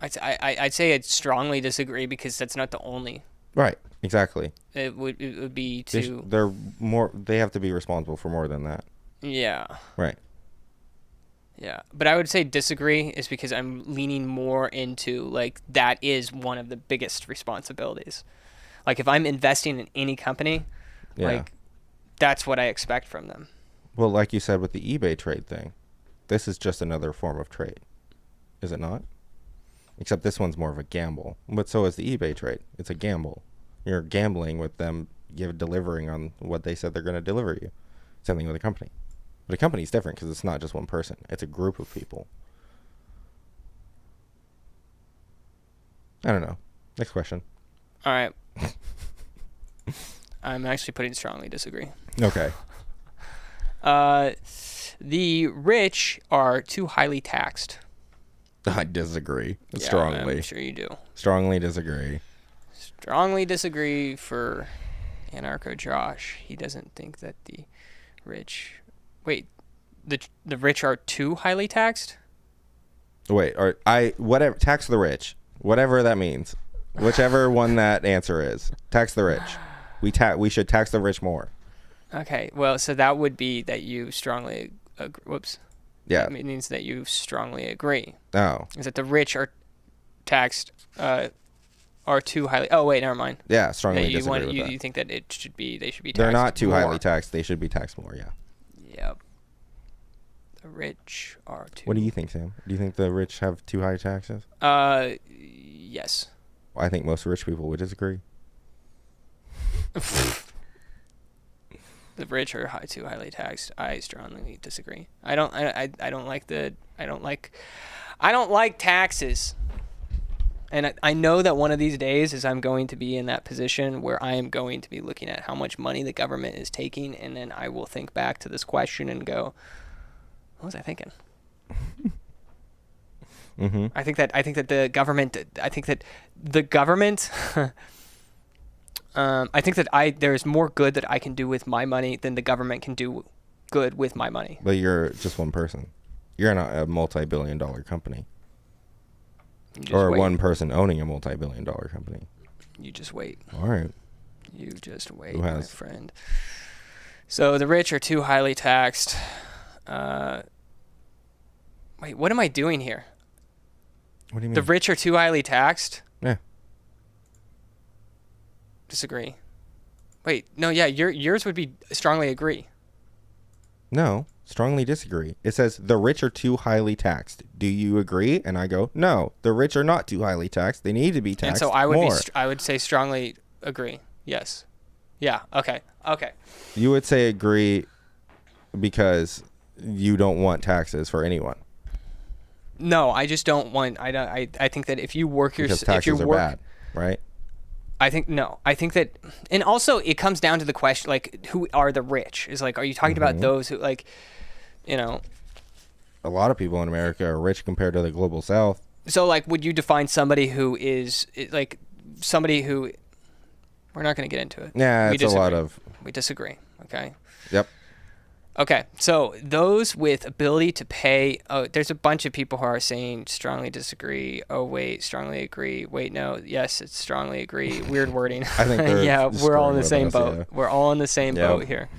I'd say I'd strongly disagree because that's not the only. Right. Exactly. It would be to. They're more. They have to be responsible for more than that. Yeah. Right. Yeah, but I would say disagree is because I'm leaning more into like that is one of the biggest responsibilities. Like if I'm investing in any company, like that's what I expect from them. Well, like you said with the eBay trade thing, this is just another form of trade, is it not? Except this one's more of a gamble. But so is the eBay trade. It's a gamble. You're gambling with them delivering on what they said they're going to deliver you. Same thing with a company. But a company is different because it's not just one person. It's a group of people. I don't know. Next question. All right. I'm actually putting strongly disagree. Okay. The rich are too highly taxed. I disagree. Yeah, Strongly. I'm sure you do. Strongly disagree. Strongly disagree for Anarcho Josh. He doesn't think that the rich... Wait, the rich are too highly taxed? Wait, whatever, tax the rich. Whatever that means. Whichever one that answer is. Tax the rich. We should tax the rich more. Okay, well, so that would be that you strongly whoops. Yeah. That means that you strongly agree. Oh. Is that the rich are taxed are too highly... Oh, wait, never mind. Yeah, strongly disagree with that. You think that they should be taxed They're not too more. highly taxed. They should be taxed more, yeah. Yep. The rich are too... What do you think, Sam? Do you think the rich have too high taxes? Yes. Well, I think most rich people would disagree. The rich are too highly taxed. I strongly disagree. I don't like taxes. And I know that one of these days is I'm going to be in that position where I am going to be looking at how much money the government is taking, and then I will think back to this question and go, what was I thinking? Mm-hmm. I think that the government I think that there's more good that I can do with my money than the government can do good with my money. But you're just one person. You're not a multi-billion-dollar company. Or wait. one person owning a multi-billion-dollar company. You just wait. All right. You just wait, Who has? my friend. So the rich are too highly taxed. Wait, what am I doing here? What do you mean? The rich are too highly taxed? Yeah. Disagree. Wait, no, yeah, yours would be strongly agree. No, strongly disagree. It says the rich are too highly taxed. Do you agree? And I go, no, the rich are not too highly taxed. They need to be taxed And so I would more. I would say strongly agree. Yes. Yeah. Okay. You would say agree because you don't want taxes for anyone. No, I just don't want. I think that if you work your Because taxes are bad, right? I think that, and also it comes down to the question, like, who are the rich? Is like, are you talking about those who, like, you know? A lot of people in America are rich compared to the global South. So, like, would you define somebody who is like somebody who? We're not going to get into it. Yeah, it's a lot of. We disagree. Okay. Yep. Okay, so those with ability to pay. Oh, there's a bunch of people who are saying strongly disagree. Oh wait, strongly agree. Wait, no, yes, it's strongly agree. Weird wording. I think they're yeah, we're all in the screwing same with us, boat. yeah. We're all in the same Yep. boat here.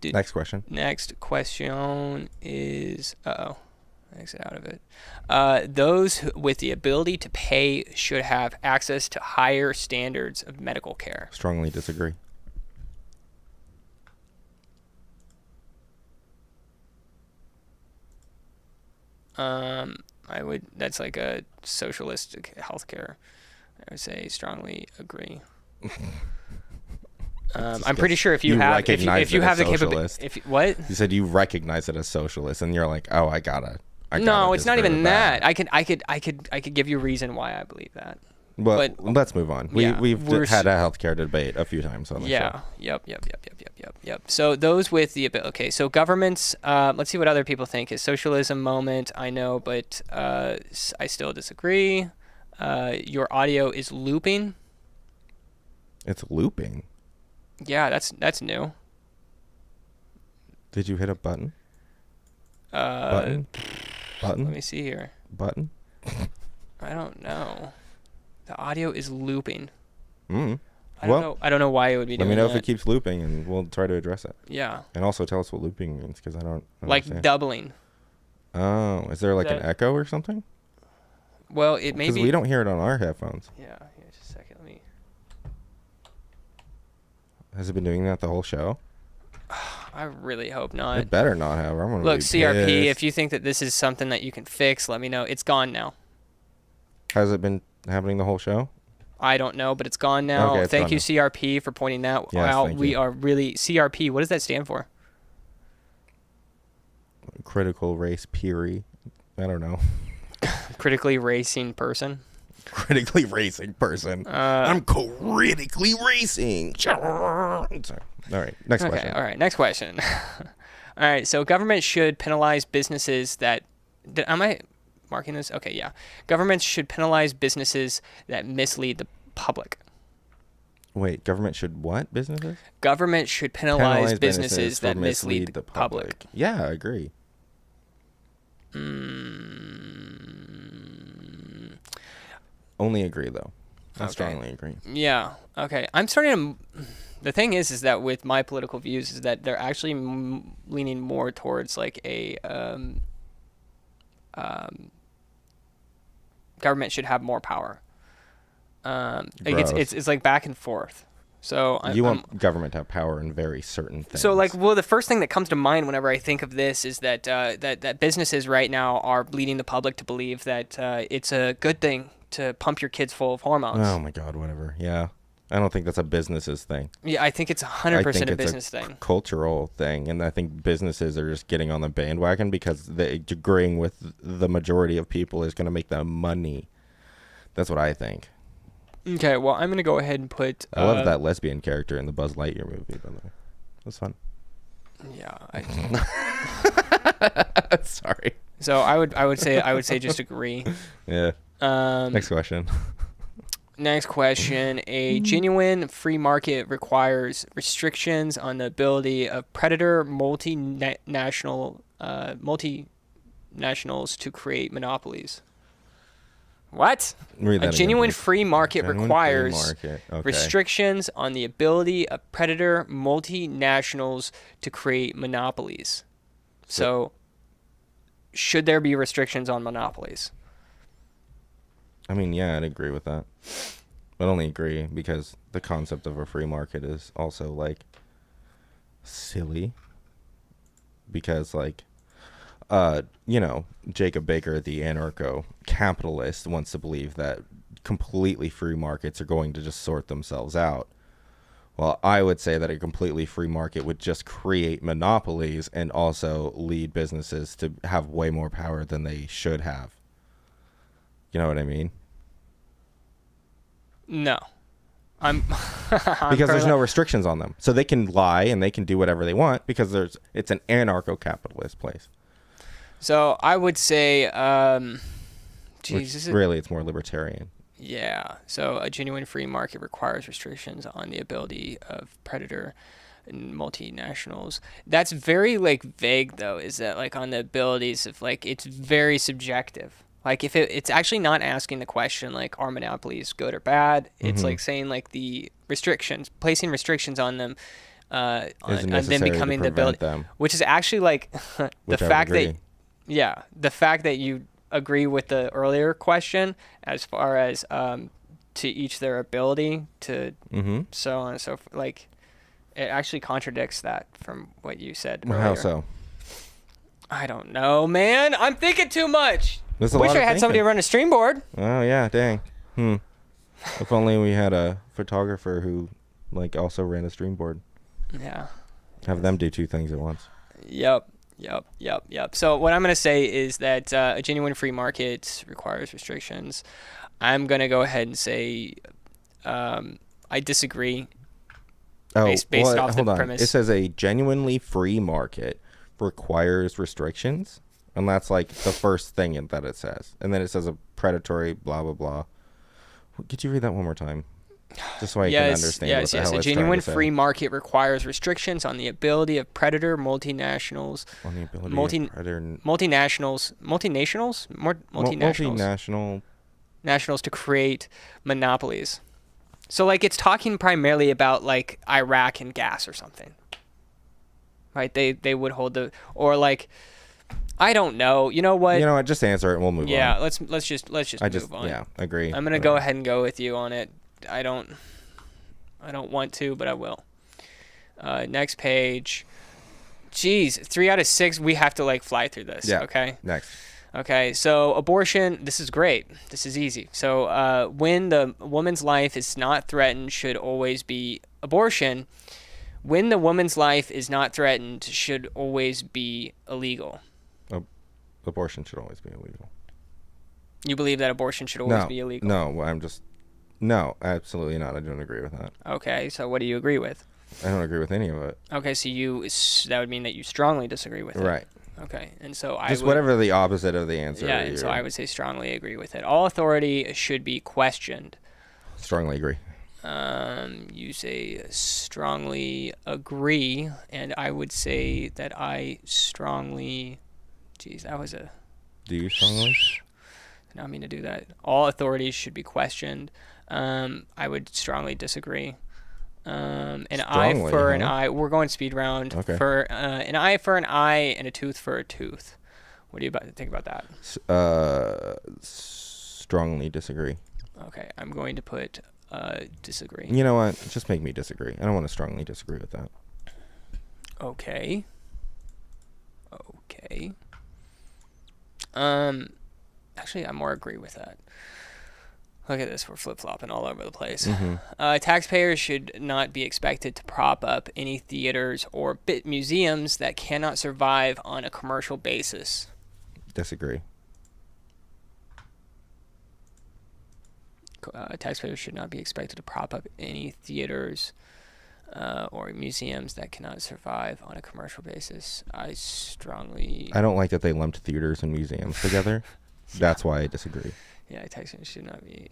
Next question. Next question is. Exit out of it. Those with the ability to pay should have access to higher standards of medical care. Strongly disagree. That's like a socialistic healthcare. I would say strongly agree. I'm pretty sure if you have the capability, what you said, you recognize it as socialist, and you're like, oh, I gotta no, it's not even that. that. I could give you a reason why I believe that. Well, but let's move on. We've had a healthcare debate a few times on the show. Yep. So those with the ability. Okay, so governments. Let's see what other people think is socialism moment. I know, but I still disagree. Your audio is looping. It's looping. Yeah, that's new. Did you hit a button? Button. Let me see here. Button. I don't know. The audio is looping. I don't know why it would be doing that. Let me know if it keeps looping, and we'll try to address it. Yeah. And also tell us what looping means, because I don't like doubling. Oh, is there like an echo or something? Well, it may be. Because we don't hear it on our headphones. Yeah, just a second. Let me. Has it been doing that the whole show? I really hope not. It better not have. I'm gonna Look, be CRP, pissed. if you think that this is something that you can fix, let me know. It's gone now. Has it been happening the whole show? I don't know, but it's gone now. Okay, Thank you, CRP, for pointing that out. We are really CRP. What does that stand for? Critical race peery. I don't know. Critically racing person. Critically racing person. I'm critically racing. Sorry. All right. Next question. All right. Next question. All right. So government should penalize businesses that. Am I marking this? Okay. Yeah. Governments should penalize businesses that mislead the public. Wait. Government should what? Businesses? Government should penalize businesses that mislead the public. Yeah, I agree. Only agree, though. I strongly agree. Yeah. Okay. I'm starting to. The thing is that with my political views is that they're actually leaning more towards like a government should have more power. Like it's like back and forth. So you want government to have power in very certain things. So the first thing that comes to mind whenever I think of this is that that businesses right now are leading the public to believe that it's a good thing to pump your kids full of hormones. Oh my God, whatever. Yeah. I don't think that's a business's thing. Yeah, I think it's 100% a business thing. Cultural thing, and I think businesses are just getting on the bandwagon because agreeing with the majority of people is going to make them money. That's what I think. Okay, well, I'm going to go ahead and put... I love that lesbian character in the Buzz Lightyear movie, by the way. It was fun. Yeah. Sorry. So I would say just agree. Yeah. Next question. Next question. A genuine free market requires restrictions on the ability of predator multinationals to create monopolies. What? A genuine free market requires restrictions on the ability of predator multinationals to create monopolies. So, should there be restrictions on monopolies? I mean, yeah, I'd agree with that. I'd only agree because the concept of a free market is also, like, silly. Because, like, Jacob Baker, the anarcho-capitalist, wants to believe that completely free markets are going to just sort themselves out. Well, I would say that a completely free market would just create monopolies and also lead businesses to have way more power than they should have. You know what I mean? No. Because there's no restrictions on them. So they can lie and they can do whatever they want because it's an anarcho-capitalist place. So I would say really it's more libertarian. Yeah. So a genuine free market requires restrictions on the ability of predator and multinationals. That's very vague though, is that on the abilities of it's very subjective. If it's actually not asking the question are monopolies good or bad, it's saying the restrictions, placing restrictions on them, on them becoming the ability, which is actually the fact that the fact that you agree with the earlier question as far as to each their ability to so on and so forth. It actually contradicts that from what you said earlier. How so? I don't know, man. I'm thinking too much. Wish I had somebody run a stream board. Oh yeah, dang. If only we had a photographer who like also ran a stream board. Yeah. Have them do two things at once. Yep. So what I'm going to say is that a genuine free market requires restrictions. I'm going to go ahead and say I disagree. Based off the premise. It says a genuinely free market requires restrictions, and that's like the first thing that it says. And then it says a predatory blah blah blah. Could you read that one more time? Just so I can understand what the hell a it's genuine trying to say. free market requires restrictions on the ability of predator multinationals nationals to create monopolies. So like it's talking primarily about like Iraq and gas or something, right? They would hold the, or like, I don't know. You know what? Just answer it and we'll move on. Yeah, let's just move on. Yeah, agree. I'm gonna go ahead and go with you on it. I don't want to, but I will. Next page. Jeez, 3 out of 6. We have to like fly through this. Yeah. Okay. Next. Okay, so abortion, this is great. This is easy. So when the woman's life is not threatened, should always be abortion. When the woman's life is not threatened, should always be illegal. Abortion should always be illegal. You believe that abortion should always be illegal? No, absolutely not. I don't agree with that. Okay, so what do you agree with? I don't agree with any of it. Okay, so that would mean that you strongly disagree with it. Right. Okay, and so whatever the opposite of the answer. Yeah, and so I would say strongly agree with it. All authority should be questioned. Strongly agree. You say strongly agree, and I would say that I strongly. Geez, that was a. Do you strongly? I don't mean to do that. All authorities should be questioned. I would strongly disagree. An eye for an eye. We're going speed round. Okay. For an eye for an eye and a tooth for a tooth. What do you think about that? Strongly disagree. Okay, I'm going to put disagree. You know what? Just make me disagree. I don't want to strongly disagree with that. Okay. Actually, I more agree with that. Look at this. We're flip-flopping all over the place. Mm-hmm. Taxpayers should not be expected to prop up any theaters or museums that cannot survive on a commercial basis. Disagree. Taxpayers should not be expected to prop up any theaters or museums that cannot survive on a commercial basis. I don't like that they lumped theaters and museums together. That's why I disagree. Yeah, taxpayers should not be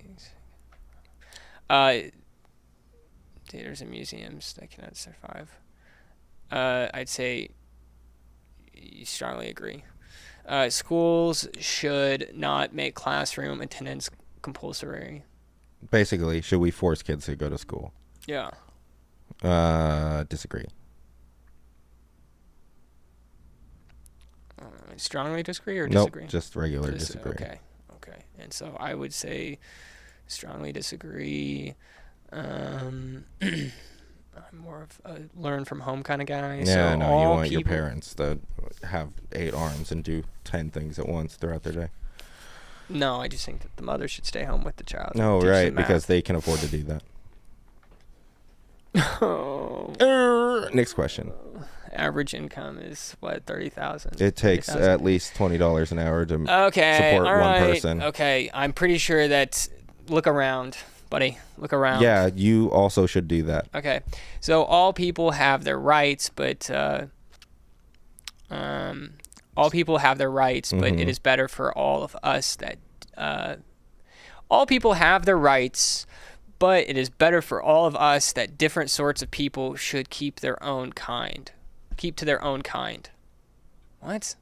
theaters and museums that cannot survive. I'd say you strongly agree. Schools should not make classroom attendance compulsory. Basically, should we force kids to go to school? Yeah. Disagree. Strongly disagree or disagree? Nope, just regular disagree. Okay. And so I would say strongly disagree. I'm more of a learn from home kind of guy. Yeah, so no, you want your parents to have 8 arms and do 10 things at once throughout their day. No, I just think that the mother should stay home with the child. No, right, because they can afford to do that. Next question. Average income is what, 30,000? It takes 30,000? at least $20 an hour to support one person. Okay, I'm pretty sure that. Look around, buddy. Look around. Yeah, you also should do that. Okay, so all people have their rights, but all people have their rights, but it is better for all of us that all people have their rights. But it is better for all of us that different sorts of people should keep to their own kind. What?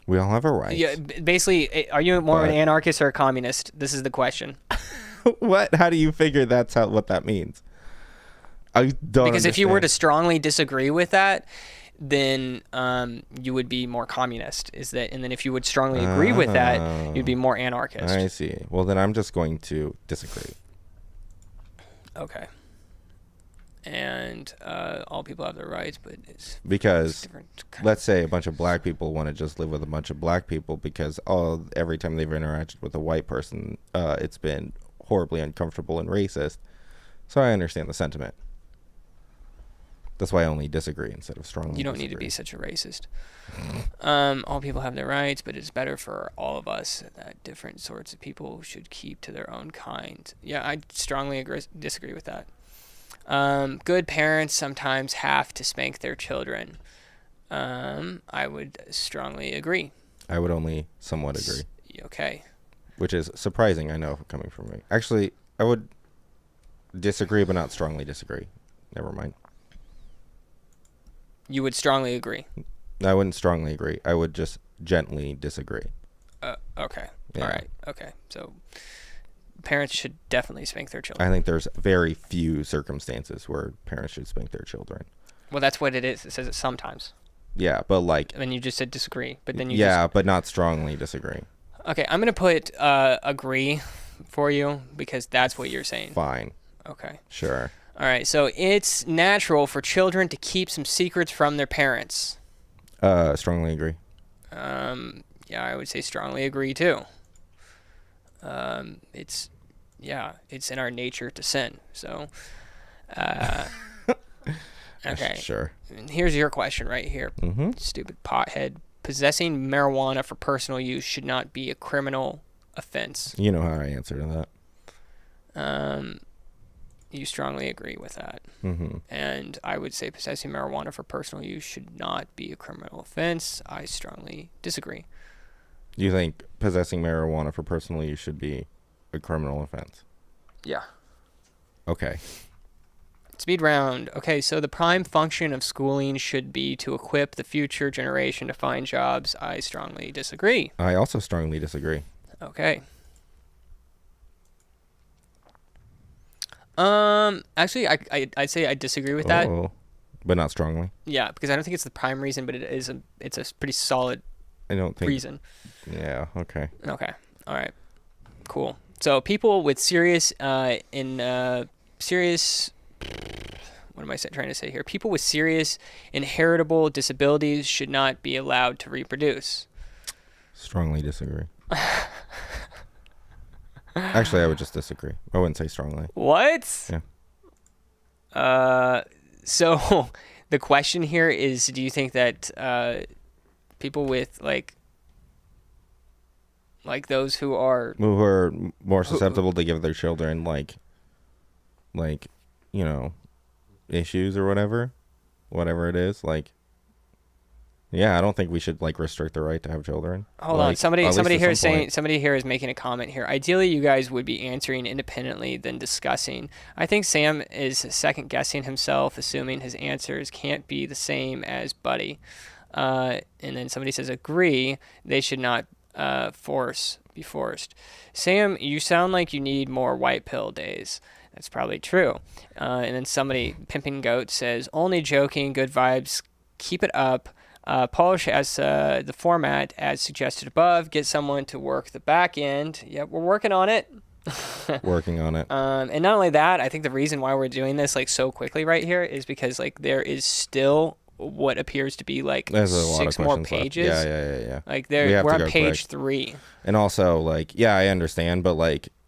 We all have our rights. Yeah, basically, are you more of an anarchist or a communist? This is the question. What? How do you figure that's what that means? I don't Because if you were to strongly disagree with that, then you would be more communist. And then if you would strongly agree with that, you'd be more anarchist. I see. Well, then I'm just going to disagree. Okay. And all people have their rights, but it's different. Let's say a bunch of black people want to just live with a bunch of black people because every time they've interacted with a white person, it's been horribly uncomfortable and racist. So I understand the sentiment. That's why I only disagree instead of strongly You don't disagree. need to be such a racist. All people have their rights, but it's better for all of us that different sorts of people should keep to their own kind. Yeah, I strongly disagree with that. Good parents sometimes have to spank their children. I would strongly agree. I would only somewhat agree. Okay. Which is surprising, I know, coming from me. Actually, I would disagree, but not strongly disagree. Never mind. You would strongly agree. I wouldn't strongly agree. I would just gently disagree. Okay. Yeah. All right. Okay. So parents should definitely spank their children. I think there's very few circumstances where parents should spank their children. Well, that's what it is. It says it sometimes. Yeah, but like... And then you just said disagree. But then you but not strongly disagree. Okay, I'm going to put agree for you because that's what you're saying. Fine. Okay. Sure. All right, so it's natural for children to keep some secrets from their parents. Strongly agree. Yeah, I would say strongly agree too. It's in our nature to sin. So, okay. Sure. And here's your question right here. Mm-hmm. Stupid pothead. Possessing marijuana for personal use should not be a criminal offense. You know how I answer to that. You strongly agree with that. Mm-hmm. And I would say possessing marijuana for personal use should not be a criminal offense. I strongly disagree. You think possessing marijuana for personal use should be a criminal offense? Yeah. Okay. Speed round. Okay, so the prime function of schooling should be to equip the future generation to find jobs. I strongly disagree. I also strongly disagree. Okay. Actually, I'd say I disagree with that. But not strongly. Yeah, because I don't think it's the prime reason, but it's a pretty solid reason. Yeah, okay. Okay. All right. Cool. So people with serious what am I trying to say here? People with serious inheritable disabilities should not be allowed to reproduce. Strongly disagree. Actually, I would just disagree. I wouldn't say strongly. What? Yeah. So the question here is, do you think that people with like those who are more susceptible to give their children like issues or whatever it is, yeah, I don't think we should restrict the right to have children. Hold on, somebody here is saying, somebody here is making a comment here. Ideally, you guys would be answering independently than discussing. I think Sam is second guessing himself, assuming his answers can't be the same as Buddy. And then somebody says agree. They should not be forced. Sam, you sound like you need more white pill days. That's probably true. And then somebody, Pimping Goat, says, only joking, good vibes, keep it up. Polish has the format as suggested above. Get someone to work the back end. Yep, we're working on it. Working on it. And not only that, I think the reason why we're doing this so quickly right here is because there is still what appears to be there's a lot 6 of more questions pages. Left. Yeah. We're on page 3. And also I understand, but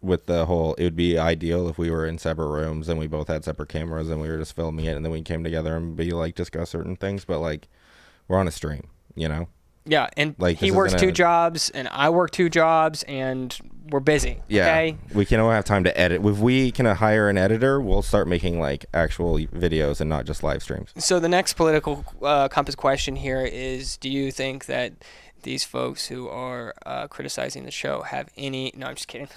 with the whole, it would be ideal if we were in separate rooms and we both had separate cameras and we were just filming it and then we came together and discuss certain things, but we're on a stream, Yeah, and he works 2 jobs and I work 2 jobs and we're busy. Yeah, okay? We can have time to edit. If we can hire an editor, we'll start making actual videos and not just live streams. So the next political compass question here is: do you think that these folks who are criticizing the show have any? No, I'm just kidding.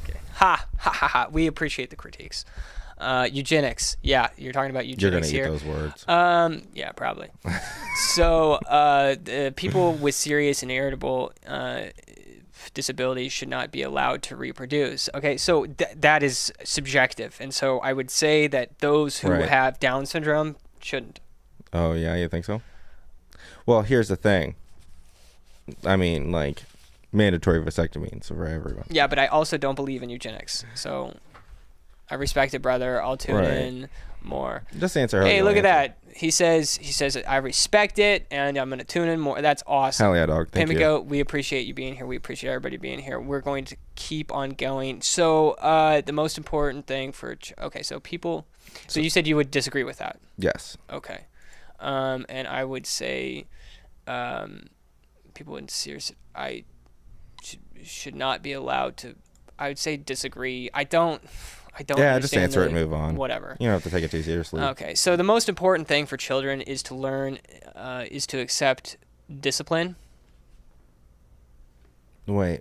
Okay. Ha ha ha ha. We appreciate the critiques. Eugenics. Yeah, you're talking about eugenics here. You're gonna eat those words. Yeah, probably. So the people with serious and irritable disabilities should not be allowed to reproduce. Okay, so that is subjective, and so I would say that those who have Down syndrome shouldn't. Oh yeah, you think so? Well, here's the thing. I mean, mandatory vasectomy for everyone. Yeah, but I also don't believe in eugenics, so I respect it, brother. I'll tune in more. Just answer. Hey, look at that. He says I respect it, and I'm gonna tune in more. That's awesome. Hell yeah, dog. Thank Pimmico, we appreciate you being here. We appreciate everybody being here. We're going to keep on going. So the most important thing for so people. So you said you would disagree with that. Yes. Okay. And I would say people in serious should not be allowed to. I would say disagree. I don't. Yeah, just answer it and move on. Whatever. You don't have to take it too seriously. Okay, so the most important thing for children is to learn, is to accept discipline. Wait,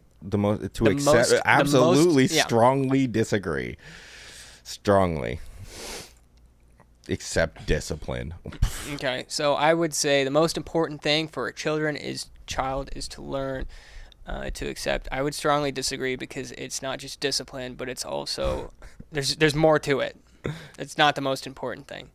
absolutely strongly disagree. Strongly. Accept discipline. Okay, so I would say the most important thing for a child is to learn to accept. I would strongly disagree because it's not just discipline, but it's also there's more to it. It's not the most important thing.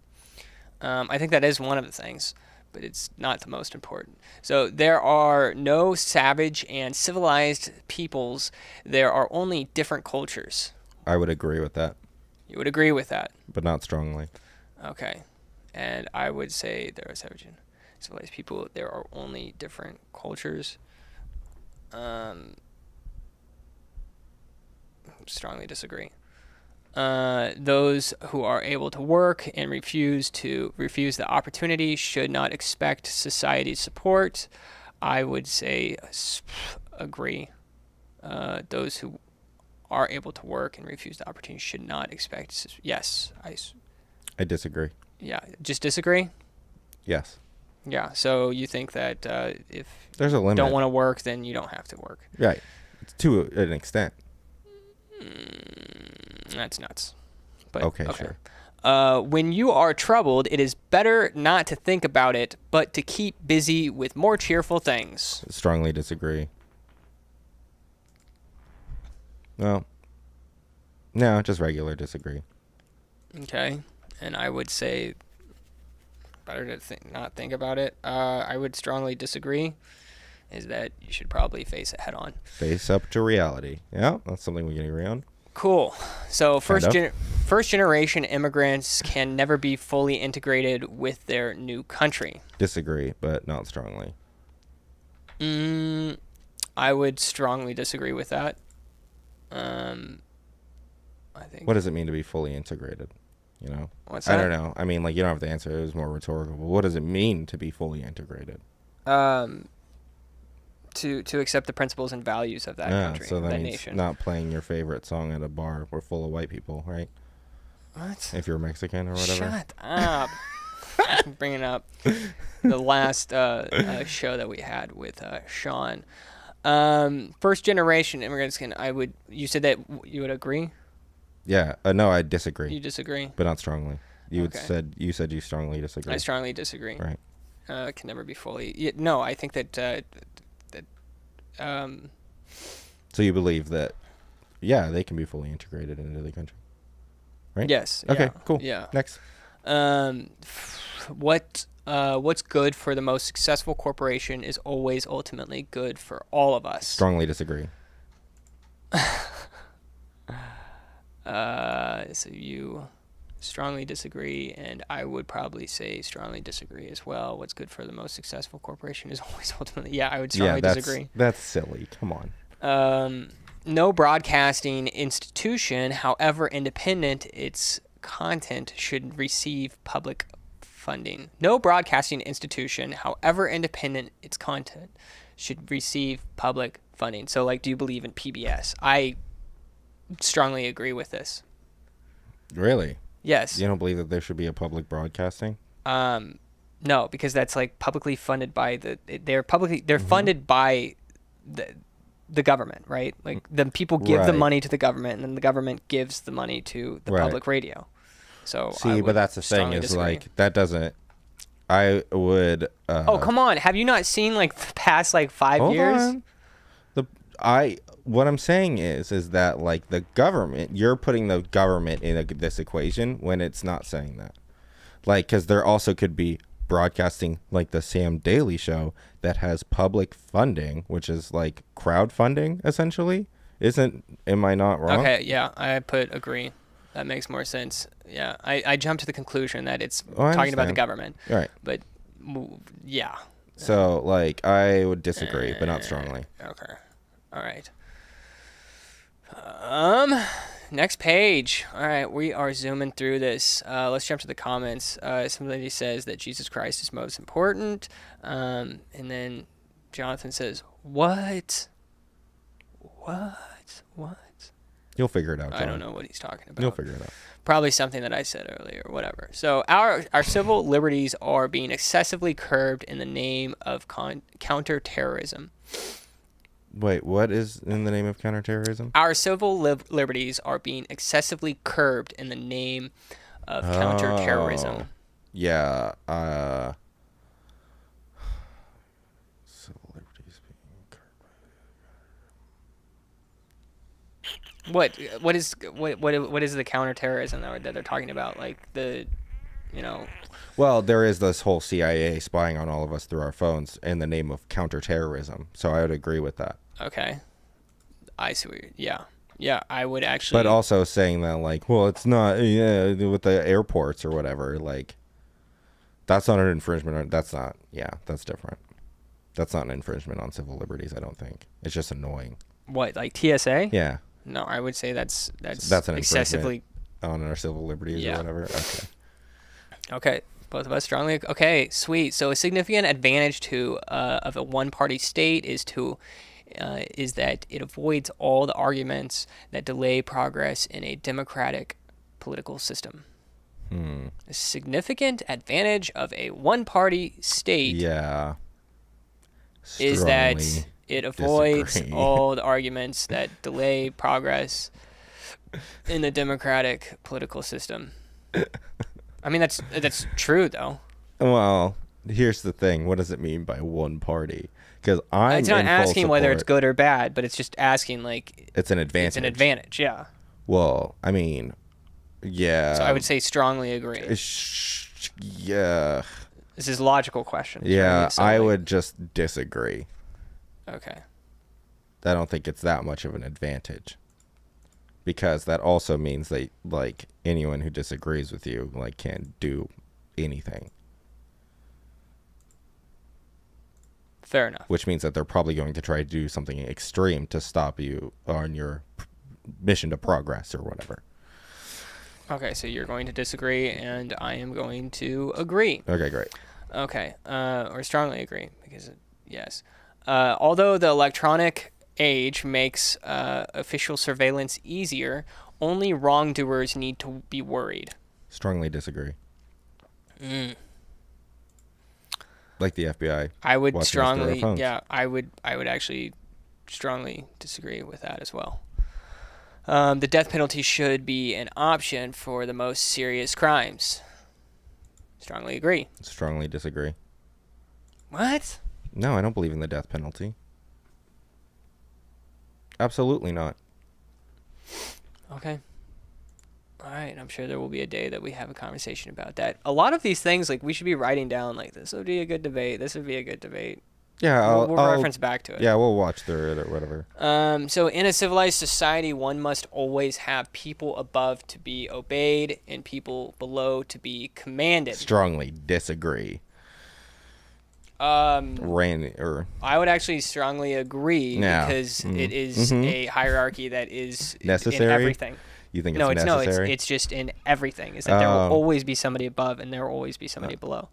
I think that is one of the things, but it's not the most important. So there are no savage and civilized peoples. There are only different cultures. I would agree with that. You would agree with that? But not strongly. Okay. And I would say there are savage and civilized people. There are only different cultures. Strongly disagree. Those who are able to work and refuse the opportunity should not expect society's support. I would say agree. Those who are able to work and refuse the opportunity should not expect. Yes, I disagree. Yeah, just disagree. Yes. Yeah. So you think that if there's a limit, don't want to work, then you don't have to work. Right. To an extent. That's nuts. But, okay, sure. When you are troubled, it is better not to think about it, but to keep busy with more cheerful things. Strongly disagree. Well, no, just regular disagree. Okay. And I would say better to not think about it. I would strongly disagree. Is that you should probably face it head on. Face up to reality. Yeah, that's something we can agree on. Cool. So first generation immigrants can never be fully integrated with their new country. Disagree, but not strongly. I would strongly disagree with that. I think. What does it mean to be fully integrated? You know? What's that? I don't know. I mean, like, you don't have to answer. It was more rhetorical. But what does it mean to be fully integrated? To accept the principles and values of that country, so that means nation. Not playing your favorite song at a bar. We're full of white people, right? What? If you're Mexican or whatever. Shut up. Bringing up the last show that we had with Sean. First generation immigrants you said that you would agree? Yeah. No, I disagree. You disagree? But not strongly. You said you strongly disagree. I strongly disagree. Right. Can never be fully. No, I think that. So you believe that, they can be fully integrated into the country, right? Yes. Okay. Yeah, cool. Yeah. Next. What's good for the most successful corporation is always ultimately good for all of us. Strongly disagree. So you strongly disagree, and I would probably say strongly disagree as well. What's good for the most successful corporation is always ultimately. Yeah, I would strongly disagree. That's silly. Come on. No broadcasting institution, however independent its content, should receive public funding. No broadcasting institution, however independent its content, should receive public funding. So, like, do you believe in PBS? I strongly agree with this. Really? Yes. You don't believe that there should be a public broadcasting? No, because that's like publicly funded by they're funded by the government, right? Like the people give the money to the government, and then the government gives the money to the public radio. So but that's the thing is disagree. Like that doesn't. I would. Oh, come on! Have you not seen like the past like 5 years? On. What I'm saying is that like the government, you're putting the government in this equation when it's not saying that. Like, because there also could be broadcasting like the Sam Daily Show that has public funding, which is like crowdfunding essentially. Am I not wrong? Okay, yeah, I put agree. That makes more sense. Yeah, I jumped to the conclusion that it's Oh, I talking about the understand. government. Right. But yeah. So, like, I would disagree, but not strongly. Okay. All right. Next page. All right, we are zooming through this. Let's jump to the comments. Somebody says that Jesus Christ is most important. And then Jonathan says, What? You'll figure it out, John. I don't know what he's talking about. You'll figure it out. Probably something that I said earlier, whatever. So our civil liberties are being excessively curbed in the name of counterterrorism. Wait, what is in the name of counterterrorism? Our civil liberties are being excessively curbed in the name of counterterrorism. Yeah. Civil liberties being curbed. What is the counterterrorism that they're talking about? Like Well, there is this whole CIA spying on all of us through our phones in the name of counterterrorism. So I would agree with that. Okay. I see. Yeah, I would actually. But also saying that, like, well, it's not with the airports or whatever. Like, that's not an infringement. That's not. Yeah, that's different. That's not an infringement on civil liberties. I don't think it's just annoying. What, like TSA? Yeah. No, I would say that's an excessively on our civil liberties or whatever. Okay. Okay. Both of us strongly. Okay, sweet. So a significant advantage of a one-party state is that it avoids all the arguments that delay progress in a democratic political system. A significant advantage of a one-party state is that it avoids all the arguments that delay progress in the democratic political system. I mean, that's true, though. Well, here's the thing. What does it mean by one party? Because it's not asking whether it's good or bad, but it's just asking, like... It's an advantage. It's an advantage, yeah. Well, I mean, yeah. So I would say strongly agree. Yeah. This is a logical question. Yeah, I would just disagree. Okay. I don't think it's that much of an advantage. Because that also means that, like, anyone who disagrees with you, like, can't do anything. Fair enough. Which means that they're probably going to try to do something extreme to stop you on your mission to progress or whatever. Okay, so you're going to disagree, and I am going to agree. Okay, great. Okay, or strongly agree, because, yes. Although the electronic age makes official surveillance easier, only wrongdoers need to be worried. Strongly disagree. Like the FBI. I would strongly, I would actually strongly disagree with that as well. The death penalty should be an option for the most serious crimes. Strongly agree. Strongly disagree. What? No, I don't believe in the death penalty. Absolutely not. Okay. All right. I'm sure there will be a day that we have a conversation about that. A lot of these things, like, we should be writing down, like, this would be a good debate. This would be a good debate. Yeah, we'll reference back to it. Yeah, we'll watch through it or whatever. So in a civilized society, one must always have people above to be obeyed and people below to be commanded. Strongly disagree. I would actually strongly agree because it is a hierarchy that is necessary. In everything. You think it's necessary? No, it's just in everything. Is that there will always be somebody above and there will always be somebody below.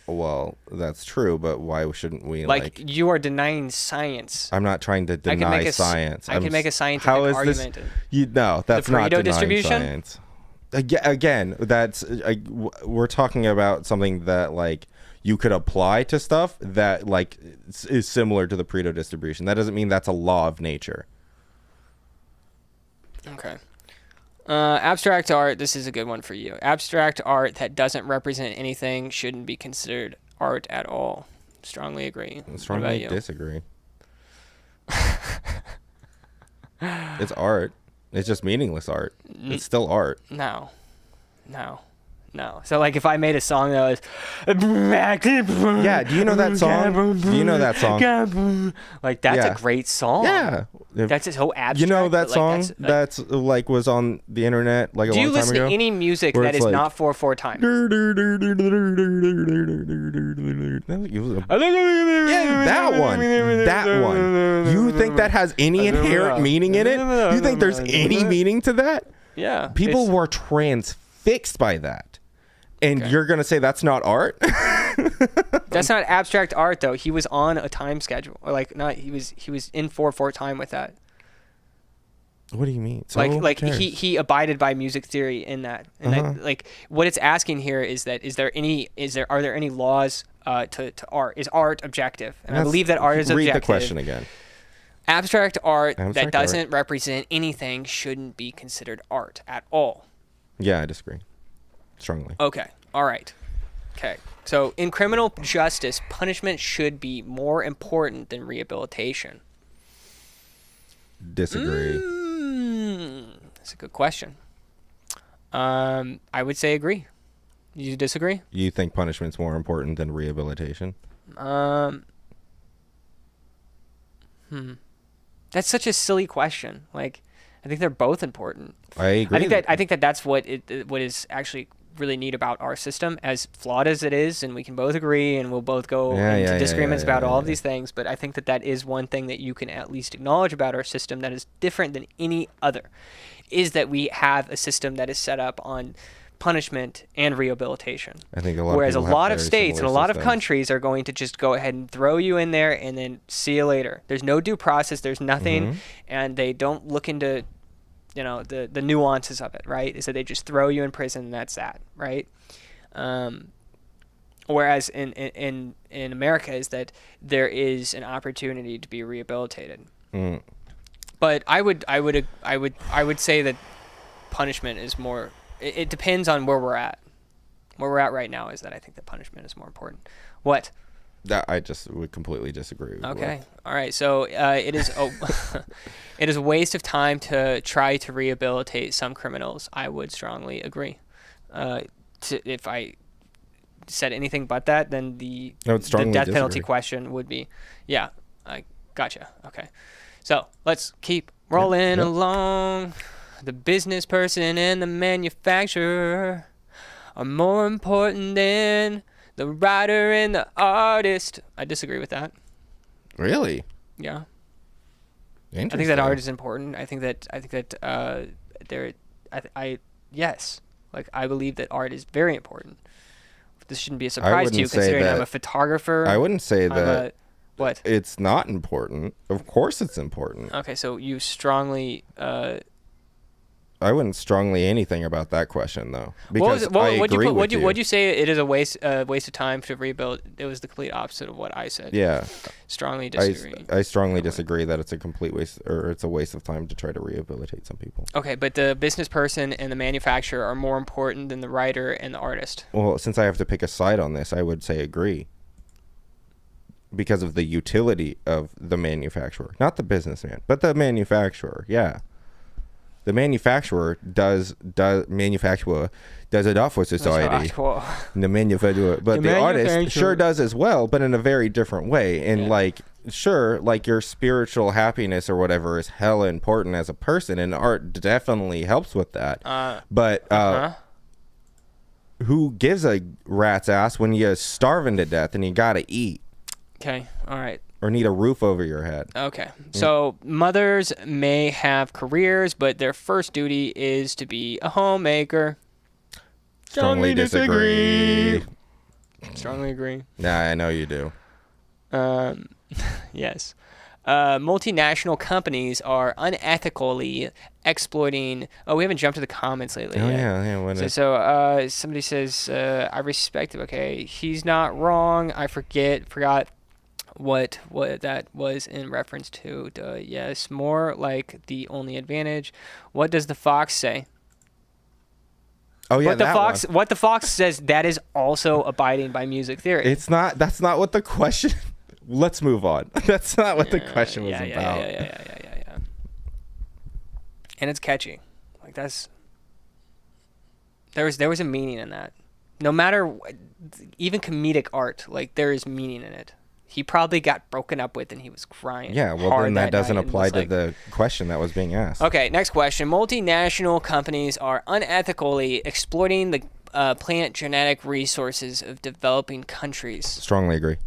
Well, that's true, but why shouldn't we like you are denying science? I'm not trying to deny science. I can make a scientific argument. No, that's not denying science. Again, that's we're talking about something that like you could apply to stuff that like is similar to the Pareto distribution. That doesn't mean that's a law of nature. Okay. Abstract art, this is a good one for you. Abstract art that doesn't represent anything shouldn't be considered art at all. Strongly agree. Strongly disagree. It's art. It's just meaningless art. It's still art. No. So, like, if I made a song that was... Yeah, do you know that song? Do you know that song? Like, that's a great song. Yeah. That's so abstract. You know that but, song like, that's like was on the internet like a do long you time listen ago? to any music Where that it's is like, not 4/4 time? Yeah, that one. That one. You think that has any inherent meaning in it? You think there's any meaning to that? Yeah. People were transfixed by that. And you're going to say that's not art? That's not abstract art, though. He was on a time schedule. Or like, not, he was in 4/4 time with that. What do you mean? So Like he abided by music theory in that. And that, like, what it's asking here is that are there any laws to art? Is art objective? And I believe that art is objective. Read the question again. Abstract art that doesn't represent anything shouldn't be considered art at all. Yeah, I disagree. Strongly. Okay. All right. Okay. So in criminal justice, punishment should be more important than rehabilitation. Disagree. That's a good question. I would say agree. You disagree? You think punishment's more important than rehabilitation? That's such a silly question. Like, I think they're both important. I agree. I think that that's what is actually really neat about our system, as flawed as it is, and we can both agree, and we'll both go into disagreements about all of these things. But I think that is one thing that you can at least acknowledge about our system that is different than any other, is that we have a system that is set up on punishment and rehabilitation. I think whereas a lot of states and a lot of countries are going to just go ahead and throw you in there and then see you later. There's no due process. There's nothing, and they don't look into the nuances of it, right? Is that they just throw you in prison and that's that, right? Whereas in America is that there is an opportunity to be rehabilitated. But I would say that punishment is more. It depends on where we're at. Where we're at right now is that I think that punishment is more important. What? That I just would completely disagree with. Okay. All right. So it is it is a waste of time to try to rehabilitate some criminals. I would strongly agree. If I said anything but that, then the death penalty question would be, yeah, I gotcha. Okay. So let's keep rolling along. The business person and the manufacturer are more important than the writer and the artist. I disagree with that. Really? Yeah. Interesting. I think that art is important. I think that yes. Like, I believe that art is very important. This shouldn't be a surprise to you, considering I'm a photographer. I wouldn't say that. What? It's not important. Of course it's important. Okay, so you strongly... I wouldn't strongly anything about that question, though. Because what'd you say it is a waste of time to rebuild? It was the complete opposite of what I said. Yeah. Strongly disagree. I strongly disagree that it's a complete waste, or it's a waste of time to try to rehabilitate some people. Okay, but the business person and the manufacturer are more important than the writer and the artist. Well, since I have to pick a side on this, I would say agree. Because of the utility of the manufacturer. Not the businessman, but the manufacturer, yeah. The manufacturer does enough for society. The manufacturer, but the artist sure does as well, but in a very different way. And like your spiritual happiness or whatever is hella important as a person, and art definitely helps with that. But who gives a rat's ass when you're starving to death and you gotta eat? Okay, all right. Or need a roof over your head. Okay. So mothers may have careers, but their first duty is to be a homemaker. Strongly disagree. Strongly agree. Nah, I know you do. Yes. Multinational companies are unethically exploiting... Oh, we haven't jumped to the comments lately yet. Yeah. So somebody says, I respect it. Okay, he's not wrong. I forgot what that was in reference to. Yes, more like the only advantage. What does the fox say? Oh yeah, what the fox says, that is also abiding by music theory. It's not. That's not what the question. Let's move on. That's not what the question was about. Yeah. And it's catchy. Like there was a meaning in that. No matter even comedic art, like there is meaning in it. He probably got broken up with and he was crying. Yeah, well, hard then that doesn't night and apply was to like- the question that was being asked. Okay, next question. Multinational companies are unethically exploiting the plant genetic resources of developing countries. Strongly agree.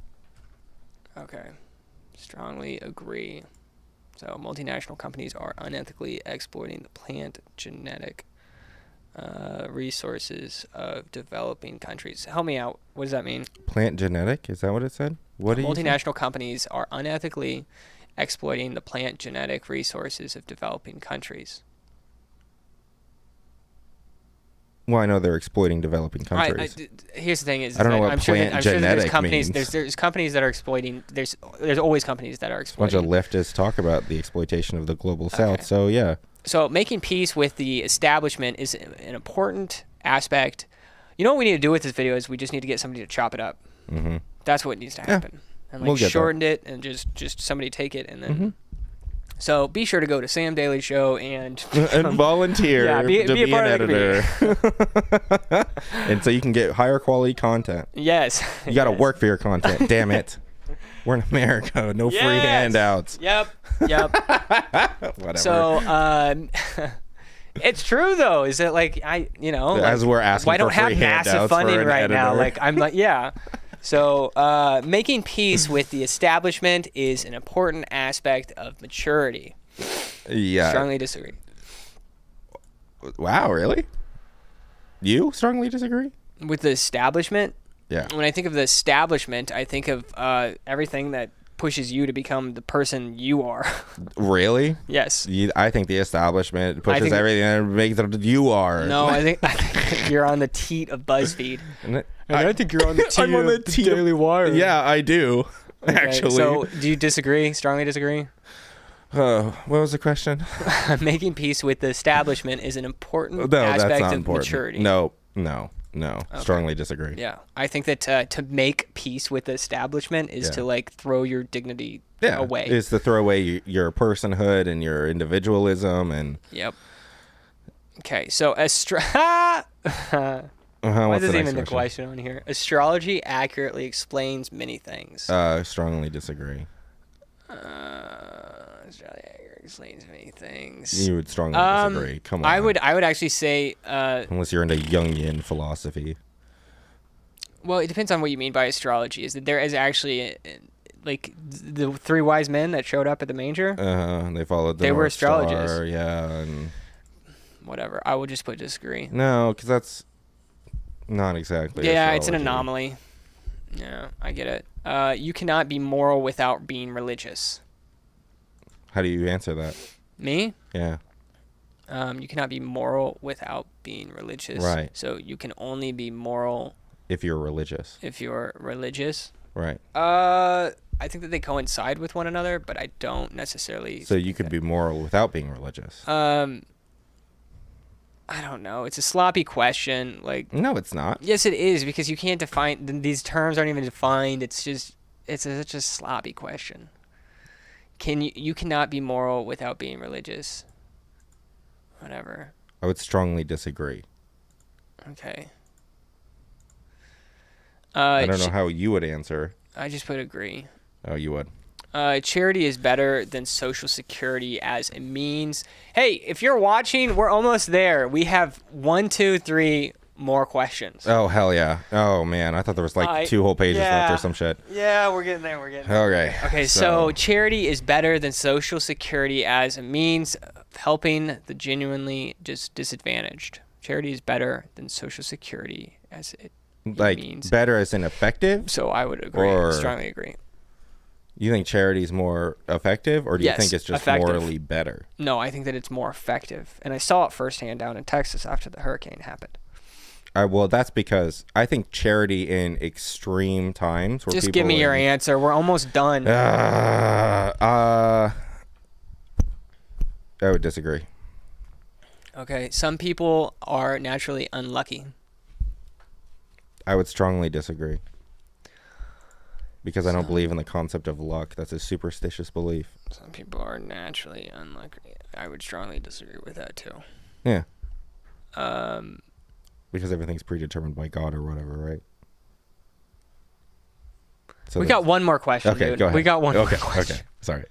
Okay. Strongly agree. So multinational companies are unethically exploiting the plant genetic resources of developing countries. Help me out. What does that mean? Plant genetic? Is that what it said? What do you say? Multinational companies are unethically exploiting the plant genetic resources of developing countries. Well, I know they're exploiting developing countries. Here's the thing: is I don't know that what I'm sure plant there's genetic companies. means. There's companies that are exploiting. There's always companies that are A bunch exploiting. of leftists talk about the exploitation of the global south, so yeah. So making peace with the establishment is an important aspect. You know what we need to do with this video is we just need to get somebody to chop it up. Mm-hmm. That's what needs to happen. And like we'll get shorten it and just somebody take it and then. Mm-hmm. So be sure to go to Sam Daily Show and And volunteer Yeah, be to a be part an of the editor. And so you can get higher quality content. yes, You got to yes. work for your content. Damn it. We're in America. No free Yes. handouts. Yep. Whatever. So it's true though. Is it like As we're asking why for don't have free massive handouts for funding an right now? editor. Like I'm like yeah. So making peace with the establishment is an important aspect of maturity. Yeah. Strongly disagree. Wow, really? You strongly disagree? With the establishment, Yeah. when I think of the establishment, I think of everything that pushes you to become the person you are. Really? Yes. I think the establishment pushes think- everything that makes it you are. No, I think you're on the teat of BuzzFeed. I think you're on the teat I'm on the of teat of- Daily Wire. Yeah, I do. Okay, Actually. So, do you disagree? Strongly disagree? What was the question? Making peace with the establishment is an important No, that's aspect not of important. maturity. No. Strongly disagree. Yeah, I think that to make peace with the establishment is Yeah. to like throw your dignity Yeah. away. Is to throw away your personhood and your individualism and. Yep. Okay, so why What's is the even next the question on here? Astrology accurately explains many things. Strongly disagree. Astrology accurately explains many things. You would strongly disagree. Come on. I would actually say. Unless you're into Jungian philosophy. Well, it depends on what you mean by astrology. Is that there is actually like the three wise men that showed up at the manger? They followed the They were North Star, astrologists. yeah, and Whatever. I will just put disagree. no, because that's not exactly. Yeah, it's an astrology. anomaly. Yeah, I get it. You cannot be moral without being religious. How do you answer that? Me? Yeah. You cannot be moral without being religious. Right. So you can only be moral If you're religious. if you're religious. Right. I think that they coincide with one another, but I don't necessarily. So you could be moral without being religious. I don't know. It's a sloppy question. Like, No, it's not. yes, it is because you can't define. These terms aren't even defined. It's just, such a sloppy question. You cannot be moral without being religious. Whatever. I would strongly disagree. Okay. I don't know how you would answer. I just put agree. Oh, you would. Charity is better than Social Security as a means. Hey, if you're watching, we're almost there. We have 1, 2, 3 more questions. Oh, hell yeah. Oh, man. I thought there was like 2 whole pages left or some shit. Yeah, we're getting there. Okay. Okay, so charity is better than Social Security as a means of helping the genuinely disadvantaged. Charity is better than Social Security as it Like, means. better as in effective? So I would agree. Or- Strongly agree. You think charity is more effective, or do you Yes, think it's just effective. morally better? No, I think that it's more effective. And I saw it firsthand down in Texas after the hurricane happened. Well, that's because I think charity in extreme times. Where Just people give me your in- answer. We're almost done. I would disagree. Okay, some people are naturally unlucky. I would strongly disagree. Because I don't believe in the concept of luck. That's a superstitious belief. Some people are naturally unlucky. I would strongly disagree with that too. Yeah. Because everything's predetermined by God or whatever, right? So we got one more question, Okay, dude. go ahead. We got one more Okay, question. okay. Sorry.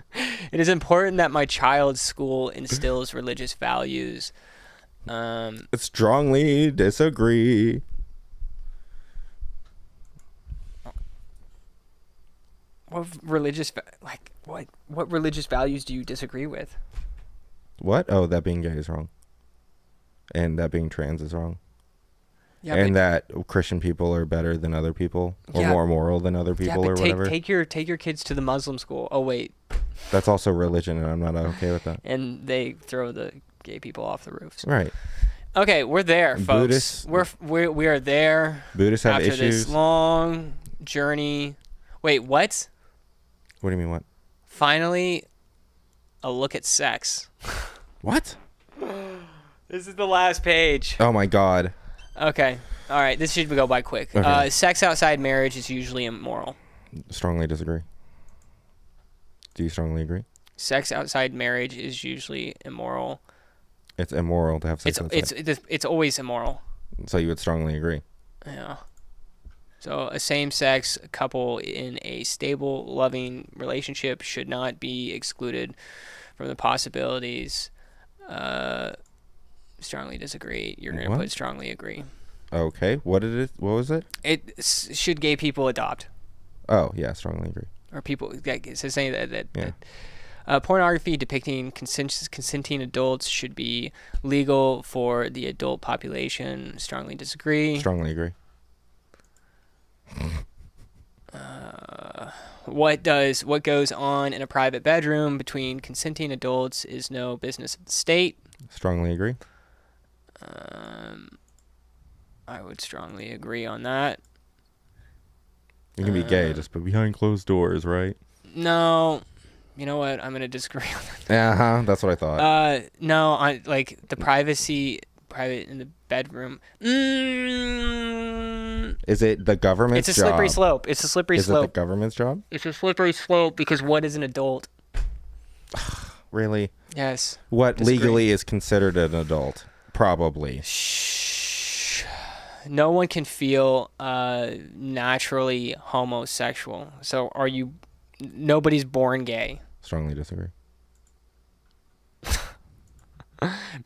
It is important that my child's school instills religious values. Strongly disagree. What religious what religious values do you disagree with? What? Oh, that being gay is wrong. And that being trans is wrong. Yeah, and that Christian people are better than other people or more moral than other people or whatever. Take your kids to the Muslim school. Oh wait. That's also religion, and I'm not okay with that. And they throw the gay people off the roofs. Right. Okay, we're there, folks. Buddhists, We are there. Buddhists have after issues. This long journey. Wait, what? What do you mean what? Finally, a look at sex. What? This is the last page. Oh my God. Okay. All right. This should go by quick. Okay. Sex outside marriage is usually immoral. Strongly disagree. Do you strongly agree? Sex outside marriage is usually immoral. It's immoral to have sex outside. It's always immoral. So you would strongly agree. Yeah. So a same-sex couple in a stable, loving relationship should not be excluded from the possibilities. Strongly disagree. You're going to put strongly agree. Okay. What was it? Should gay people adopt? Oh, yeah, strongly agree. Or people, it's saying that pornography depicting consenting adults should be legal for the adult population. Strongly disagree. Strongly agree. What goes on in a private bedroom between consenting adults is no business of the state. Strongly agree. I would strongly agree on that. You can be gay, just but behind closed doors, right? No. You know what? I'm going to disagree on that. Uh-huh. That's what I thought. No, I like the private in the bedroom. Is it the government's job? It's a slippery slope. It's a slippery slope. Is it the government's job? It's a slippery slope because what is an adult? Really? Yes. What legally is considered an adult? Probably. Shh. No one can feel naturally homosexual. So nobody's born gay. Strongly disagree.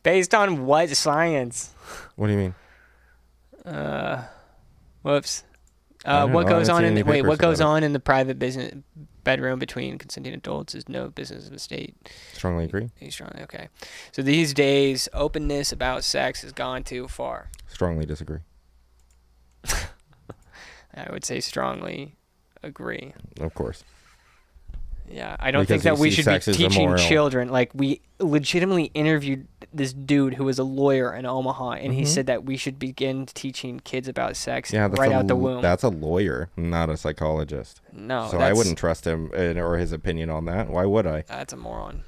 Based on what science? What do you mean? Whoops. What goes on in the private bedroom between consenting adults is no business of the state. Strongly agree. Strongly, okay. So these days, openness about sex has gone too far. Strongly disagree. I would say strongly agree. Of course. Yeah, I don't think that we should be teaching immoral. children. Like, we legitimately interviewed this dude who was a lawyer in Omaha, and he said that we should begin teaching kids about sex right out the womb. That's a lawyer, not a psychologist. No. So I wouldn't trust him or his opinion on that. Why would I? That's a moron.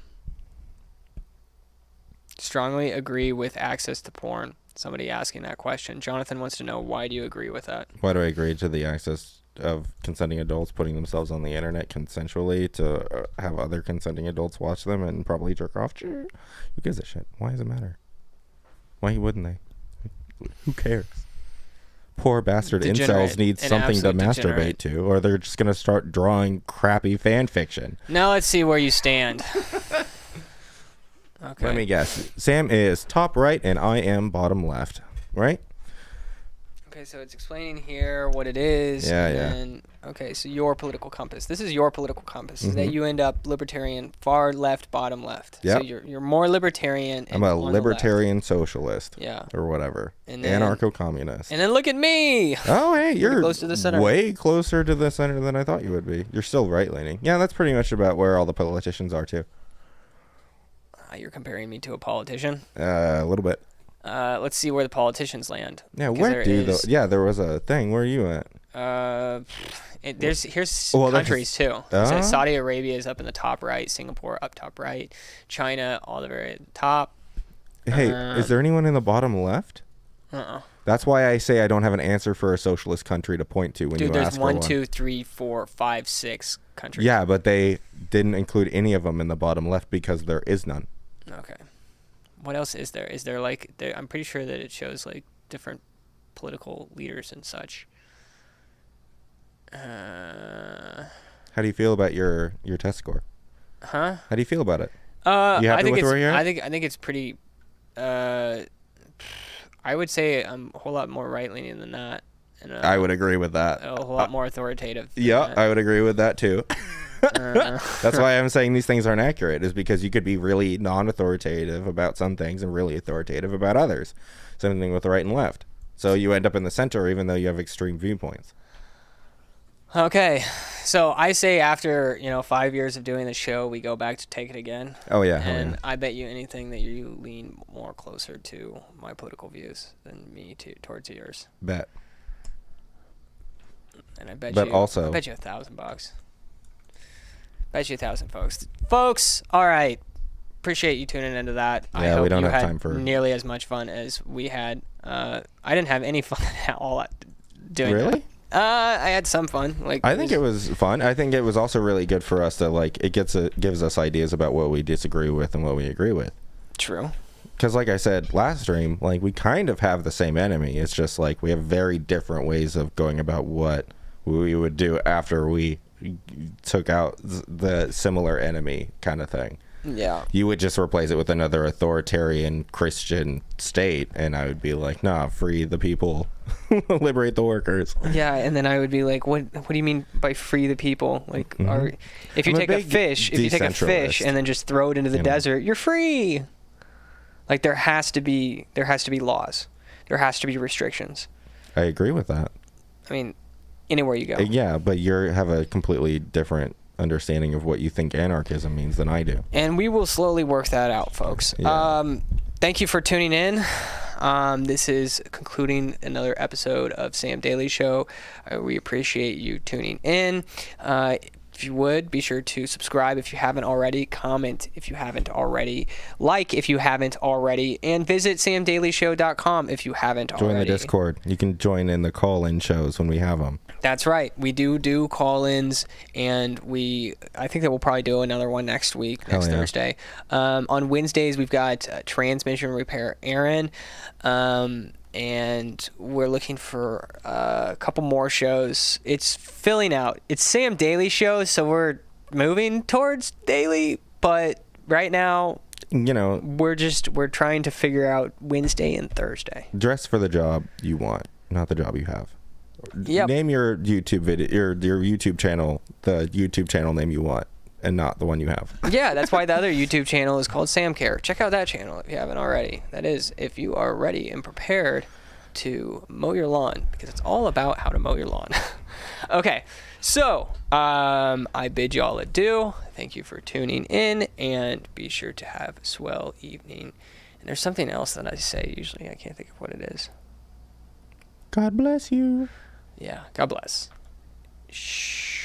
Strongly agree with access to porn. Somebody asking that question. Jonathan wants to know, why do you agree with that? Why do I agree to the access of consenting adults putting themselves on the internet consensually to have other consenting adults watch them and probably jerk off? Sure. Who gives a shit? Why does it matter? Why wouldn't they? Who cares? Poor bastard incels need something to masturbate to, or they're just going to start drawing crappy fan fiction. Now let's see where you stand. Okay. Let me guess. Sam is top right and I am bottom left, right? Okay, so it's explaining here what it is. Yeah. Okay, so your political compass. This is your political compass. Is that you end up libertarian, far left, bottom left. Yep. So you're more libertarian. I'm a libertarian socialist. Yeah. Or whatever. And then, anarcho-communist. And then look at me. Oh, hey, you're close to the center. Way closer to the center than I thought you would be. You're still right-leaning. Yeah, that's pretty much about where all the politicians are, too. You're comparing me to a politician? A little bit. Let's see where the politicians land. Yeah, where there was a thing. Where are you at? Here's countries too. So Saudi Arabia is up in the top right, Singapore up top right, China all the very at the top. Hey, is there anyone in the bottom left? That's why I say I don't have an answer for a socialist country to point to when you ask for one. Dude, there's 1, 2, 3, 4, 5, 6 countries. Yeah, but they didn't include any of them in the bottom left because there is none. Okay. What else is there? Is there I'm pretty sure that it shows like different political leaders and such. How do you feel about your test score? Huh? How do you feel about it? I happy think with it's where you're at? I think it's pretty. I would say I'm a whole lot more right-leaning than that. And, I would agree with that. A whole lot more authoritative. Yeah, that. I would agree with that too. That's why I'm saying these things aren't accurate, is because you could be really non-authoritative about some things and really authoritative about others. Same thing with the right and left. So you end up in the center even though you have extreme viewpoints. Okay, so I say after 5 years of doing the show, we go back to take it again. Oh yeah, And I bet you anything that you lean more closer to my political views than me towards yours. Bet. And I bet But you also, I bet you $1,000. Bet you 1,000 folks. Folks, all right. Appreciate you tuning into that. Yeah, I hope we don't you have had time for nearly as much fun as we had. I didn't have any fun at all doing Really? that. I had some fun. I think it was fun. I think it was also really good for us to it gives us ideas about what we disagree with and what we agree with. True. Because like I said last stream, we kind of have the same enemy. It's just we have very different ways of going about what we would do after we took out the similar enemy kind of thing. Yeah. You would just replace it with another authoritarian Christian state, and I would be like, nah, free the people, liberate the workers. Yeah, and then I would be like, what do you mean by free the people? If you take a fish and then just throw it into the desert, you're free. There has to be laws. There has to be restrictions. I agree with that. I mean, anywhere you go. Yeah, but you have a completely different understanding of what you think anarchism means than I do. And we will slowly work that out, folks. Yeah. Thank you for tuning in. This is concluding another episode of Sam Daily Show. We appreciate you tuning in. If you would, be sure to subscribe if you haven't already, comment if you haven't already, like if you haven't already, and visit samdailyshow.com if you haven't already. Join the Discord. You can join in the call-in shows when we have them. That's right. We do call-ins, and I think that we'll probably do another one next week, next Thursday. On Wednesdays, we've got Transmission Repair Aaron, and we're looking for a couple more shows. It's filling out. It's Sam Daily Show, so we're moving towards daily, but right now, we're trying to figure out Wednesday and Thursday. Dress for the job you want, not the job you have. Yep. Name your YouTube video, your YouTube channel, the YouTube channel name you want, and not the one you have. Yeah, that's why the other YouTube channel is called Sam Care. Check out that channel if you haven't already. That is, if you are ready and prepared to mow your lawn, because it's all about how to mow your lawn. Okay, so I bid y'all adieu. Thank you for tuning in, and be sure to have a swell evening. And there's something else that I say usually. I can't think of what it is. God bless you. Yeah, God bless. Shh.